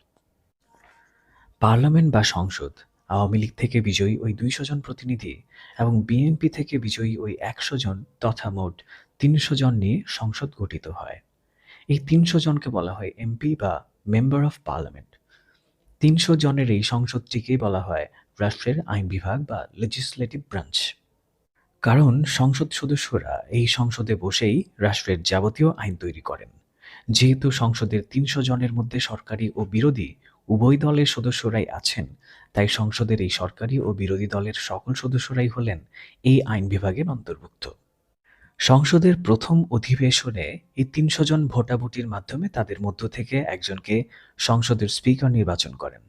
পার্লামেন্ট বা সংসদ আওয়ামী লীগ থেকে বিজয়ী ওই ২০০ জন প্রতিনিধি এবং বিএনপি থেকে বিজয়ী ওই ১০০ জন তথা মোট ৩০০ জন নিয়ে সংসদ গঠিত হয়। এই ৩০০ জনকে বলা হয় এমপি বা মেম্বার অফ পার্লামেন্ট। ৩০০ জনের এই সংসদটিকেই বলা হয় রাষ্ট্রের আইন বিভাগ বা লেজিসলেটিভ ব্রাঞ্চ। কারণ সংসদ সদস্যরা এই সংসদে বসেই রাষ্ট্রের যাবতীয় আইন তৈরি করেন। যেহেতু সংসদের ৩০০ জনের মধ্যে সরকারি ও বিরোধী উভয় দলের সদস্যরাই আছেন, তাই সংসদের এই সরকারি ও বিরোধী দলের সকল সদস্যরাই হলেন এই আইন বিভাগের অন্তর্ভুক্ত। সংসদের প্রথম অধিবেশনে এই ৩০০ জন ভোটাভুটির মাধ্যমে তাদের মধ্য থেকে একজনকে সংসদের স্পিকার নির্বাচন করেন।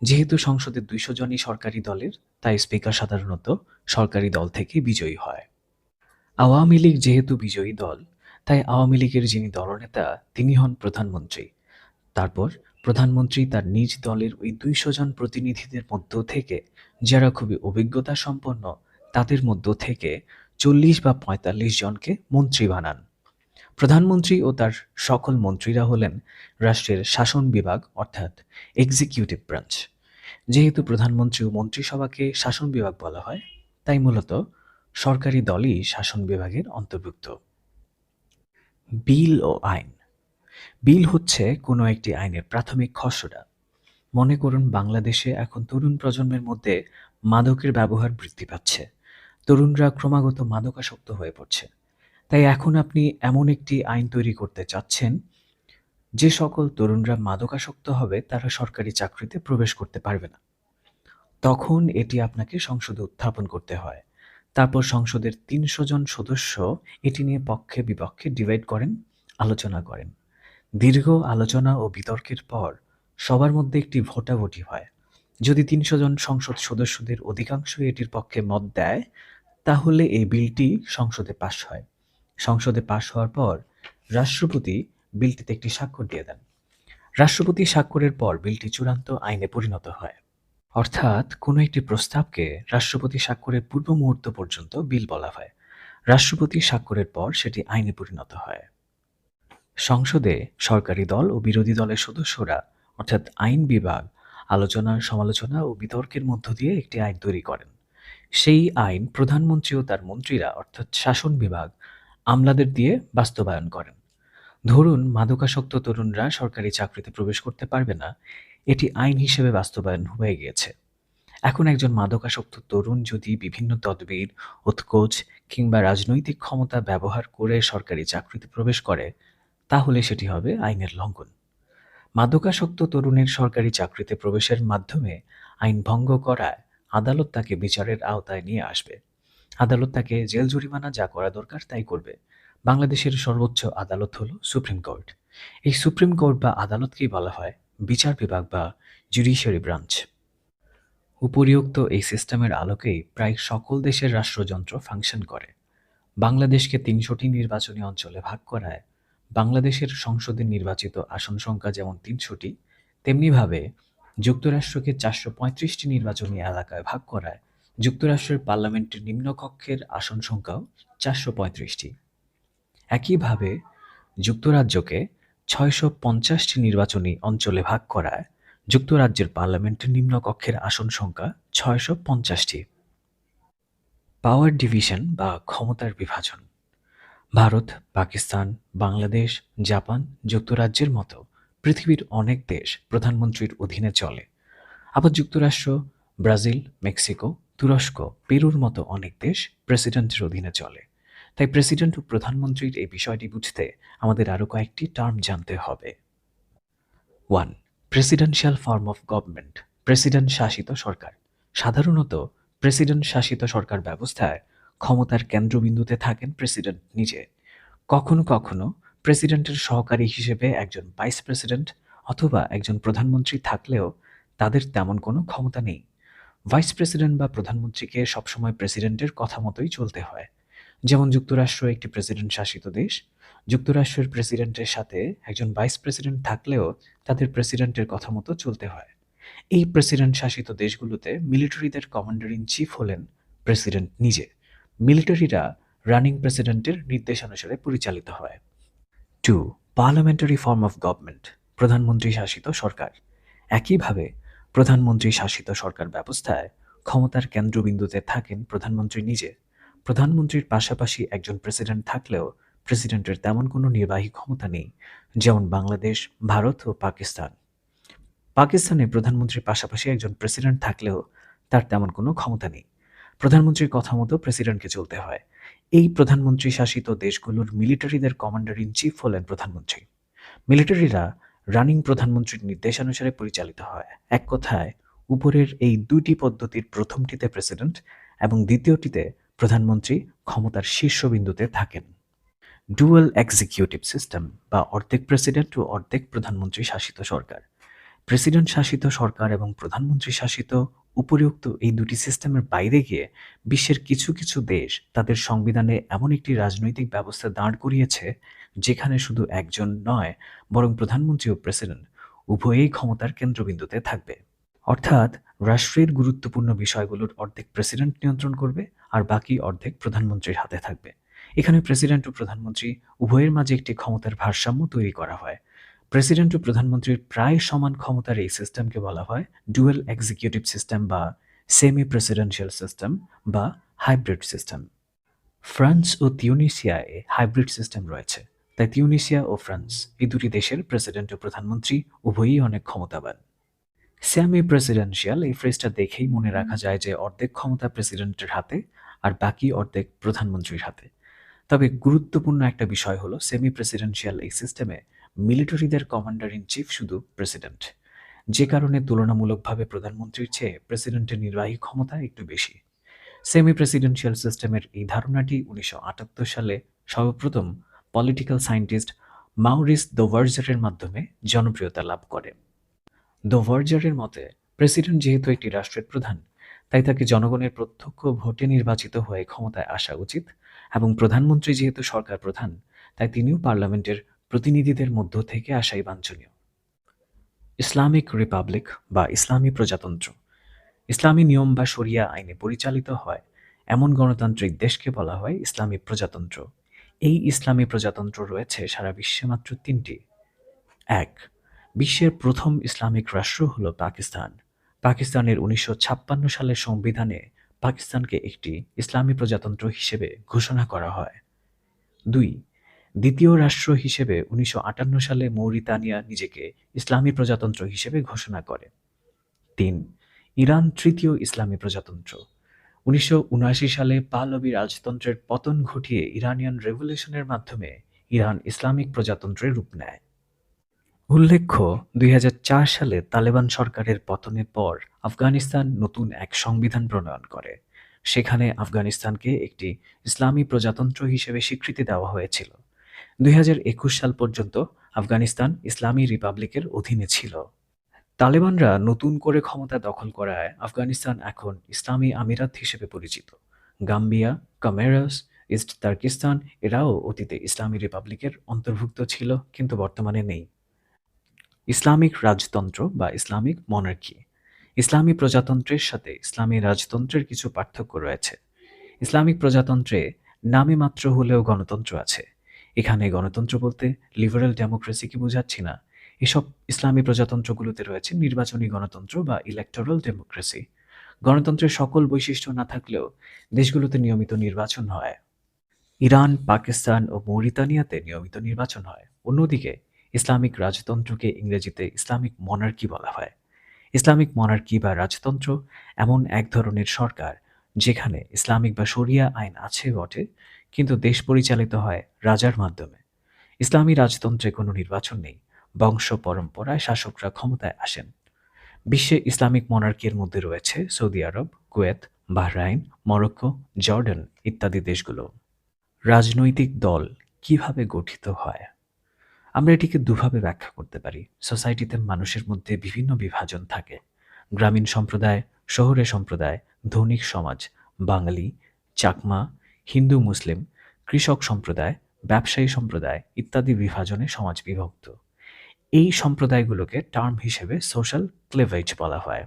যেহেতু সংসদের ২০০ জনই সরকারি দলের, তাই স্পিকার সাধারণত সরকারি দল থেকে বিজয়ী হয়। আওয়ামী লীগ যেহেতু বিজয়ী দল, তাই আওয়ামী লীগের যিনি দলনেতা তিনি হন প্রধানমন্ত্রী। তারপর প্রধানমন্ত্রী তার নিজ দলের ওই ২০০ জন প্রতিনিধিদের মধ্য থেকে যারা খুবই অভিজ্ঞতা সম্পন্ন তাদের মধ্য থেকে ৪০ বা ৪৫ জনকে মন্ত্রী বানান। প্রধানমন্ত্রী ও তার সকল মন্ত্রীরা হলেন রাষ্ট্রের শাসন বিভাগ অর্থাৎ এক্সিকিউটিভ ব্রাঞ্চ। যেহেতু প্রধানমন্ত্রী ও মন্ত্রিসভাকে শাসন বিভাগ বলা হয়, তাই মূলত সরকারি দলই শাসন বিভাগের অন্তর্ভুক্ত। বিল ও আইন। বিল হচ্ছে কোনো একটি আইনের প্রাথমিক খসড়া। মনে করুন, বাংলাদেশে এখন তরুণ প্রজন্মের মধ্যে মাদকের ব্যবহার বৃদ্ধি পাচ্ছে। তরুণরা ক্রমাগত মাদকাসক্ত হয়ে পড়ছে। তাই এখন আপনি এমন একটি আইন তৈরি করতে চাচ্ছেন, যে সকল তরুণরা মাদকাসক্ত হবে তারা সরকারি চাকরিতে প্রবেশ করতে পারবে না। তখন এটি আপনাকে সংসদে উত্থাপন করতে হয়। তারপর সংসদের ৩০০ জন সদস্য এটি নিয়ে পক্ষে বিপক্ষে ডিভাইড করেন, আলোচনা করেন। দীর্ঘ আলোচনা ও বিতর্কের পর সবার মধ্যে একটি ভোটাভুটি হয়। যদি ৩০০ জন সংসদ সদস্যদের অধিকাংশই এটির পক্ষে মত দেয়, তাহলে এই বিলটি সংসদে পাস হয়। সংসদে পাস হওয়ার পর রাষ্ট্রপতি বিলটিতে একটি স্বাক্ষর দিয়ে দেন। রাষ্ট্রপতি স্বাক্ষরের পর বিলটি চূড়ান্ত আইনে পরিণত হয়। অর্থাৎ কোনো একটি প্রস্তাবকে রাষ্ট্রপতি স্বাক্ষরের পূর্ব মুহূর্ত পর্যন্ত বিল বলা হয়। রাষ্ট্রপতি স্বাক্ষরের পর সেটি আইনে পরিণত হয়। সংসদে সরকারি দল ও বিরোধী দলের সদস্যরা অর্থাৎ আইন বিভাগ আলোচনা, সমালোচনা ও বিতর্কের মধ্য দিয়ে একটি আইন তৈরি করেন। সেই আইন প্রধানমন্ত্রী ও তার মন্ত্রীরা অর্থাৎ শাসন বিভাগ আমলাদের দিয়ে বাস্তবায়ন করেন। ধরুন, মাদকাসক্ত তরুণরা সরকারি চাকরিতে প্রবেশ করতে পারবে না, এটি আইন হিসেবে বাস্তবায়ন হয়ে গিয়েছে। এখন একজন মাদকাসক্ত তরুণ যদি বিভিন্ন তদবির, উৎকোচ কিংবা রাজনৈতিক ক্ষমতা ব্যবহার করে সরকারি চাকরিতে প্রবেশ করে, তাহলে সেটি হবে আইনের লঙ্ঘন। মাদকাসক্ত তরুণের সরকারি চাকরিতে প্রবেশের মাধ্যমে আইন ভঙ্গ করায় আদালত তাকে বিচারের আওতায় নিয়ে আসবে। আদালত তাকে জেল জরিমানা যা করা দরকার তাই করবে। বাংলাদেশের সর্বোচ্চ আদালত হলো সুপ্রিম কোর্ট। এই সুপ্রিম কোর্ট বা আদালতকেই বলা হয় বিচার বিভাগ বা জুডিশিয়ারি ব্রাঞ্চ। উপরিউক্ত এই সিস্টেমের আলোকেই প্রায় সকল দেশের রাষ্ট্রযন্ত্র ফাংশন করে। বাংলাদেশকে ৩০০টি নির্বাচনী অঞ্চলে ভাগ করায় বাংলাদেশের সংসদে নির্বাচিত আসন সংখ্যা যেমন ৩০০টি, তেমনিভাবে যুক্তরাষ্ট্রকে ৪৩৫টি নির্বাচনী এলাকায় ভাগ করায় যুক্তরাষ্ট্রের পার্লামেন্টের নিম্নকক্ষের আসন সংখ্যাও ৪৩৫টি। একইভাবে যুক্তরাজ্যকে ৬৫০টি নির্বাচনী অঞ্চলে ভাগ করায় যুক্তরাজ্যের পার্লামেন্টের নিম্নকক্ষের আসন সংখ্যা ৬৫০টি। পাওয়ার ডিভিশন বা ক্ষমতার বিভাজন। ভারত, পাকিস্তান, বাংলাদেশ, জাপান, যুক্তরাজ্যের মতো পৃথিবীর অনেক দেশ প্রধানমন্ত্রীর অধীনে চলে। আবার যুক্তরাষ্ট্র, ব্রাজিল, মেক্সিকো, তুরস্ক, পেরুর মতো অনেক দেশ প্রেসিডেন্টের অধীনে চলে। তাই প্রেসিডেন্ট ও প্রধানমন্ত্রীর এই বিষয়টি বুঝতে আমাদের আরও কয়েকটি টার্ম জানতে হবে। 1. Presidential form of government, president শাসিত সরকার। সাধারণত প্রেসিডেন্ট শাসিত সরকার ব্যবস্থায় ক্ষমতার কেন্দ্রবিন্দুতে থাকেন প্রেসিডেন্ট নিজে। কখনো কখনো প্রেসিডেন্টের সহকারী হিসেবে একজন ভাইস প্রেসিডেন্ট অথবা একজন প্রধানমন্ত্রী থাকলেও তাদের তেমন কোনো ক্ষমতা নেই। ভাইস প্রেসিডেন্ট বা প্রধানমন্ত্রীকে সবসময় প্রেসিডেন্টের কথা মতোই চলতে হয়। যেমন যুক্তরাষ্ট্র একটি প্রেসিডেন্ট শাসিত দেশ, যুক্তরাষ্ট্রের প্রেসিডেন্টের সাথে একজন ভাইস প্রেসিডেন্ট থাকলেও তাদের প্রেসিডেন্টের কথা মতো চলতে হয়। এই প্রেসিডেন্ট শাসিত দেশগুলোতে মিলিটারিদের কমান্ডার ইন চিফ হলেন প্রেসিডেন্ট নিজে। মিলিটারিরা রানিং প্রেসিডেন্টের নির্দেশানুসারে পরিচালিত হয়। 2. পার্লামেন্টারি ফর্ম অফ গভর্নমেন্ট, প্রধানমন্ত্রী শাসিত সরকার। একইভাবে প্রধানমন্ত্রী শাসিত সরকার ব্যবস্থায় ক্ষমতার কেন্দ্রবিন্দুতে থাকেন প্রধানমন্ত্রী নিজে। প্রধানমন্ত্রীর পাশাপাশি একজন প্রেসিডেন্ট থাকলেও প্রেসিডেন্টের তেমন কোনো নির্বাহী ক্ষমতা নেই, যেমন বাংলাদেশ, ভারত ও পাকিস্তান। পাকিস্তানে প্রধানমন্ত্রীর পাশাপাশি একজন প্রেসিডেন্ট থাকলেও তার তেমন কোনো ক্ষমতা নেই। প্রধানমন্ত্রীর কথা মতো প্রেসিডেন্টকে চলতে হয়। এই প্রধানমন্ত্রী শাসিত দেশগুলোর মিলিটারিদের কমান্ডার ইন চিফ হলেন প্রধানমন্ত্রী। মিলিটারিরা রানিং প্রধানমন্ত্রীর নির্দেশানুসারে পরিচালিত হয়। এক কথায়, উপরের এই দুইটি পদ্ধতির প্রথমটিতে প্রেসিডেন্ট এবং দ্বিতীয়টিতে প্রধানমন্ত্রী ক্ষমতার শীর্ষবিন্দুতে থাকেন। ডুয়াল এক্সিকিউটিভ সিস্টেম বা অর্ধেক প্রেসিডেন্ট ও অর্ধেক প্রধানমন্ত্রী শাসিত সরকার। প্রেসিডেন্ট শাসিত সরকার এবং প্রধানমন্ত্রী শাসিত উপরিউক্ত এই দুটি সিস্টেমের বাইরে গিয়ে বিশ্বের কিছু কিছু দেশ তাদের সংবিধানে এমন একটি রাজনৈতিক ব্যবস্থা দাঁড় করিয়েছে যেখানে শুধু একজন নয়, বরং প্রধানমন্ত্রী ও প্রেসিডেন্ট উভয়েই ক্ষমতার কেন্দ্রবিন্দুতে থাকবে। অর্থাৎ রাষ্ট্রের গুরুত্বপূর্ণ বিষয়গুলোর অর্ধেক প্রেসিডেন্ট নিয়ন্ত্রণ করবে আর বাকি অর্ধেক প্রধানমন্ত্রীর হাতে থাকবে। এখানে প্রেসিডেন্ট ও প্রধানমন্ত্রী উভয়ের মাঝে একটি ক্ষমতার ভারসাম্য তৈরি করা হয়। প্রেসিডেন্ট ও প্রধানমন্ত্রীর প্রায় সমান ক্ষমতার এই সিস্টেমকে বলা হয় ডুয়াল এক্সিকিউটিভ সিস্টেম বা সেমি প্রেসিডেন্সিয়াল সিস্টেম বা হাইব্রিড সিস্টেম। ফ্রান্স ও তিউনিসিয়ায় হাইব্রিড সিস্টেম রয়েছে, তাই তিউনিসিয়া ও ফ্রান্স এই দুটি দেশের প্রেসিডেন্ট ও প্রধানমন্ত্রী উভয়ই অনেক ক্ষমতাবান। সেমি প্রেসিডেন্সিয়াল এই ফ্রেজটা দেখেই মনে রাখা যায় যে অর্ধেক ক্ষমতা প্রেসিডেন্টের হাতে আর বাকি অর্ধেক প্রধানমন্ত্রীর হাতে। তবে গুরুত্বপূর্ণ একটা বিষয় হলো সেমি প্রেসিডেন্সিয়াল এই সিস্টেমে মিলিটারিদের কমান্ডার ইন চিফ শুধু প্রেসিডেন্ট, যে কারণে তুলনামূলকভাবে প্রধানমন্ত্রীর চেয়ে প্রেসিডেন্টের নির্বাহী ক্ষমতা একটু বেশি। সেমি প্রেসিডেন্সিয়াল সিস্টেমের এই ধারণাটি 1978 সালে সর্বপ্রথম পলিটিক্যাল সায়েন্টিস্ট মাউরিস দোভার্জারের মাধ্যমে জনপ্রিয়তা লাভ করে। দোভার্জারের মতে, প্রেসিডেন্ট যেহেতু একটি রাষ্ট্রের প্রধান, তাই তাকে জনগণের প্রত্যক্ষ ভোটে নির্বাচিত হয়ে ক্ষমতায় আসা উচিত, এবং প্রধানমন্ত্রী যেহেতু সরকার প্রধান, তাই তিনিও পার্লামেন্টের প্রতিনিধিদের মধ্য থেকে আসাই বাঞ্ছনীয়। ইসলামিক রিপাবলিক বা ইসলামী প্রজাতন্ত্র। ইসলামী নিয়ম বা শরিয়া আইনে পরিচালিত হয় এমন গণতান্ত্রিক দেশকে বলা হয় ইসলামী প্রজাতন্ত্র। এই ইসলামী প্রজাতন্ত্র রয়েছে সারা বিশ্বে মাত্র তিনটি। ১. বিশ্বের প্রথম ইসলামিক রাষ্ট্র হল পাকিস্তান। পাকিস্তানের 1956 সালের সংবিধানে পাকিস্তানকে একটি ইসলামী প্রজাতন্ত্র হিসেবে ঘোষণা করা হয়। ২. দ্বিতীয় রাষ্ট্র হিসেবে 1958 সালে মৌরিতানিয়া নিজেকে ইসলামী প্রজাতন্ত্র হিসেবে ঘোষণা করে। ৩. ইরান তৃতীয় ইসলামী প্রজাতন্ত্র। 1979 সালে পাহলভি রাজতন্ত্রের পতন ঘটিয়ে ইরানিয়ান রেভলিউশনের মাধ্যমে ইরান ইসলামিক প্রজাতন্ত্রে রূপ নেয়। উল্লেখ্য, 2004 সালে তালেবান সরকারের পতনের পর আফগানিস্তান নতুন এক সংবিধান প্রণয়ন করে। সেখানে আফগানিস্তানকে একটি ইসলামী প্রজাতন্ত্র হিসেবে স্বীকৃতি দেওয়া হয়েছিল। 2021 সাল পর্যন্ত আফগানিস্তান ইসলামী রিপাবলিকের অধীনে ছিল। তালেবানরা নতুন করে ক্ষমতা দখল করায় আফগানিস্তান এখন ইসলামী আমিরাত হিসেবে পরিচিত। গাম্বিয়া, কমেরাস, ইস্ট তার্কিস্তান এরাও অতীতে ইসলামী রিপাবলিকের অন্তর্ভুক্ত ছিল, কিন্তু বর্তমানে নেই। ইসলামিক রাজতন্ত্র বা ইসলামিক মনার্কি। ইসলামী প্রজাতন্ত্রের সাথে ইসলামী রাজতন্ত্রের কিছু পার্থক্য রয়েছে। ইসলামিক প্রজাতন্ত্রে নামে মাত্র হলেও গণতন্ত্র আছে। এখানে গণতন্ত্র বলতে লিবারেল ডেমোক্রেসিকে বোঝাচ্ছি না। এসব ইসলামী প্রজাতন্ত্রগুলোতে রয়েছে নির্বাচনী গণতন্ত্র বা ইলেকটোরাল ডেমোক্রেসি। গণতন্ত্রের সকল বৈশিষ্ট্য না থাকলেও দেশগুলোতে নিয়মিত নির্বাচন হয়। ইরান, পাকিস্তান ও মৌরিতানিয়াতে নিয়মিত নির্বাচন হয়। অন্যদিকে ইসলামিক রাজতন্ত্রকে ইংরেজিতে ইসলামিক মনার্কি বলা হয়। ইসলামিক মনার্কি বা রাজতন্ত্র এমন এক ধরনের সরকার যেখানে ইসলামিক বা শরিয়া আইন আছে বটে, কিন্তু দেশ পরিচালিত হয় রাজার মাধ্যমে। ইসলামী রাজতন্ত্রে কোনো নির্বাচন নেই, বংশ পরম্পরায় শাসকরা ক্ষমতায় আসেন। বিশ্বে ইসলামিক মনার্কির মধ্যে রয়েছে সৌদি আরব, কুয়েত, বাহরাইন, মরক্কো, জর্ডান ইত্যাদি দেশগুলো। রাজনৈতিক দল কিভাবে গঠিত হয়? আমরা এটিকে দুভাবে ব্যাখ্যা করতে পারি। সোসাইটিতে মানুষের মধ্যে বিভিন্ন বিভাজন থাকে। গ্রামীণ সম্প্রদায়, শহুরে সম্প্রদায়, ধনিক সমাজ, বাঙালি, চাকমা, হিন্দু মুসলিম, কৃষক সম্প্রদায়, ব্যবসায়ী সম্প্রদায় ইত্যাদি বিভাজনে সমাজ বিভক্ত। এই সম্প্রদায়গুলোকে টার্ম হিসেবে সোশ্যাল ক্লেভেজ বলা হয়।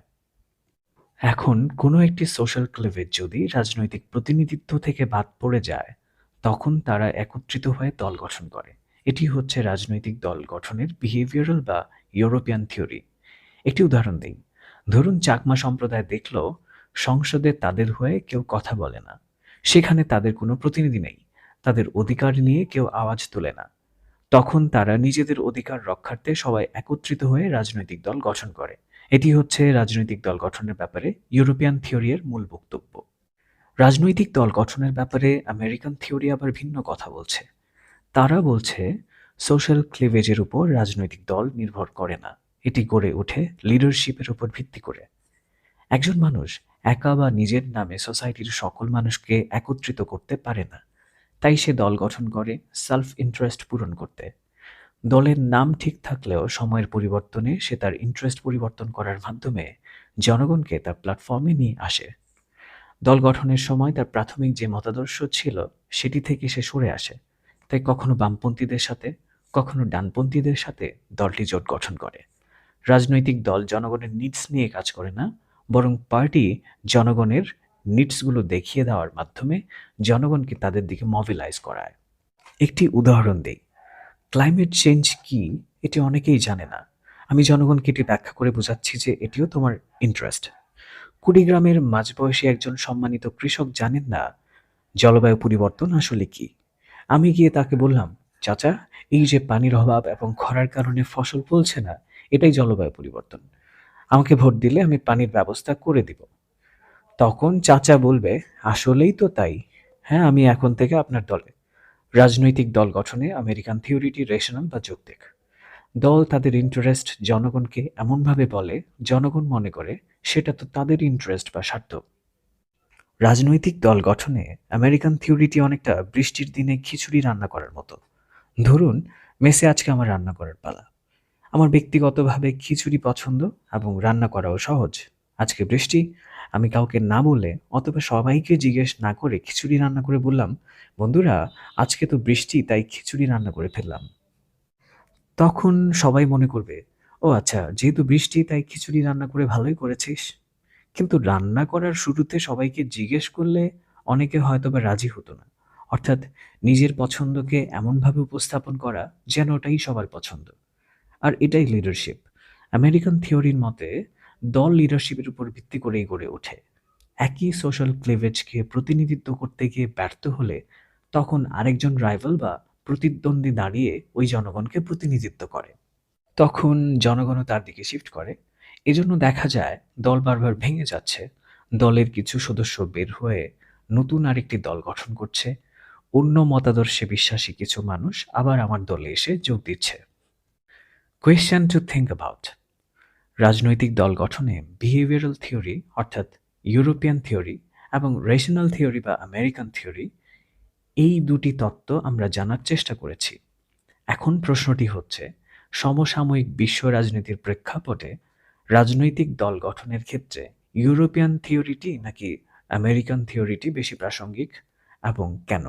এখন কোনো একটি সোশ্যাল ক্লেভেজ যদি রাজনৈতিক প্রতিনিধিত্ব থেকে বাদ পড়ে যায়, তখন তারা একত্রিত হয়ে দল গঠন করে। এটি হচ্ছে রাজনৈতিক দল গঠনের বিহেভিয়ারাল বা ইউরোপিয়ান থিওরি। একটি উদাহরণ দিই। ধরুন চাকমা সম্প্রদায় দেখল সংসদে তাদের হয়ে কেউ কথা বলে না, সেখানে তাদের কোনো প্রতিনিধি নেই, তাদের অধিকার নিয়ে কেউ আওয়াজ তোলে না। তখন তারা নিজেদের অধিকার রক্ষার্থে সবাই একত্রিত হয়ে রাজনৈতিক দল গঠন করে। এটি হচ্ছে রাজনৈতিক দল গঠনের ব্যাপারে ইউরোপিয়ান থিওরির মূল বক্তব্য। রাজনৈতিক দল গঠনের ব্যাপারে আমেরিকান থিওরি আবার ভিন্ন কথা বলছে। তারা বলছে সোশ্যাল ক্লিভেজের উপর রাজনৈতিক দল নির্ভর করে না, এটি গড়ে ওঠে লিডারশিপের উপর ভিত্তি করে। একজন মানুষ একা বা নিজের নামে সোসাইটির সকল মানুষকে একত্রিত করতে পারে না, তাই সে দল গঠন করে সেলফ ইন্টারেস্ট পূরণ করতে। দলের নাম ঠিক থাকলেও সময়ের পরিবর্তনে সে তার ইন্টারেস্ট পরিবর্তন করার মাধ্যমে জনগণকে তার প্ল্যাটফর্মে নিয়ে আসে। দল গঠনের সময় তার প্রাথমিক যে মতাদর্শ ছিল সেটি থেকে সে সরে আসে, তাই কখনো বামপন্থীদের সাথে, কখনো ডানপন্থীদের সাথে দলটি জোট গঠন করে। রাজনৈতিক দল জনগণের নিডস নিয়ে কাজ করে না, বরং পার্টি জনগণের নিডসগুলো দেখিয়ে দেওয়ার মাধ্যমে জনগণকে তাদের দিকে মোবিলাইজ করায়। একটি উদাহরণ দেই। ক্লাইমেট চেঞ্জ কি এটি অনেকেই জানে না। আমি জনগণকে এটি ব্যাখ্যা করে বোঝাচ্ছি যে এটিও তোমার ইন্টারেস্ট। কুড়িগ্রামের মাঝবয়সী একজন সম্মানিত কৃষক জানেন না জলবায়ু পরিবর্তন আসলে কি। আমি গিয়ে তাকে বললাম, চাচা, এই যে পানির অভাব এবং খরার কারণে ফসল ফলছে না, এটাই জলবায়ু পরিবর্তন। আমাকে ভোট দিলে আমি পানির ব্যবস্থা করে দিব। তখন চাচা বলবে, আসলেই তো তাই। হ্যাঁ, আমি এখন থেকে আপনার দলে। রাজনৈতিক দল গঠনে আমেরিকান থিওরিটি রেশনাল বা যৌক্তিক। দল তাদের ইন্টারেস্ট জনগণকে এমনভাবে বলে জনগণ মনে করে সেটা তো তাদের ইন্টারেস্ট বা স্বার্থ। রাজনৈতিক দল গঠনে আমেরিকান থিওরিটি অনেকটা বৃষ্টির দিনে খিচুড়ি রান্না করার মতো। ধরুন মেসে আজকে আমার রান্না করার পালা। আমার ব্যক্তিগতভাবে খিচুড়ি পছন্দ এবং রান্না করাও সহজ। আজকে বৃষ্টি, আমি কাউকে না বলে অথবা সবাইকে জিজ্ঞেস না করে খিচুড়ি রান্না করে বললাম, বন্ধুরা আজকে তো বৃষ্টি তাই খিচুড়ি রান্না করে ফেললাম। তখন সবাই মনে করবে, ও আচ্ছা, যেহেতু বৃষ্টি তাই খিচুড়ি রান্না করে ভালোই করেছিস। কিন্তু রান্না করার শুরুতে সবাইকে জিজ্ঞেস করলে অনেকে হয়তোবা রাজি হতো না। অর্থাৎ নিজের পছন্দকে এমনভাবে উপস্থাপন করা যেন ওটাই সবার পছন্দ। আর এটাই লিডারশিপ। আমেরিকান থিওরির মতে দল লিডারশিপের উপর ভিত্তি করেই গড়ে ওঠে। একই সোশ্যাল ক্লিভেজকে প্রতিনিধিত্ব করতে গিয়ে ব্যর্থ হলে তখন আরেকজন রাইভাল বা প্রতিদ্বন্দ্বী দাঁড়িয়ে ওই জনগণকে প্রতিনিধিত্ব করে। তখন জনগণও তার দিকে শিফট করে। এজন্য দেখা যায় দল বারবার ভেঙে যাচ্ছে, দলের কিছু সদস্য বের হয়ে নতুন আরেকটি দল গঠন করছে, অন্য মতাদর্শে বিশ্বাসী কিছু মানুষ আবার আমার দলে এসে যোগ দিচ্ছে। কোয়েশ্চেন টু থিঙ্ক অ্যাবাউট: রাজনৈতিক দল গঠনে বিহেভিয়ারাল থিওরি অর্থাৎ ইউরোপিয়ান থিওরি এবং রেশনাল থিওরি বা আমেরিকান থিওরি, এই দুটি তত্ত্ব আমরা জানার চেষ্টা করেছি। এখন প্রশ্নটি হচ্ছে, সমসাময়িক বিশ্ব রাজনীতির প্রেক্ষাপটে রাজনৈতিক দল গঠনের ক্ষেত্রে ইউরোপিয়ান থিওরিটি নাকি আমেরিকান থিওরিটি বেশি প্রাসঙ্গিক এবং কেন?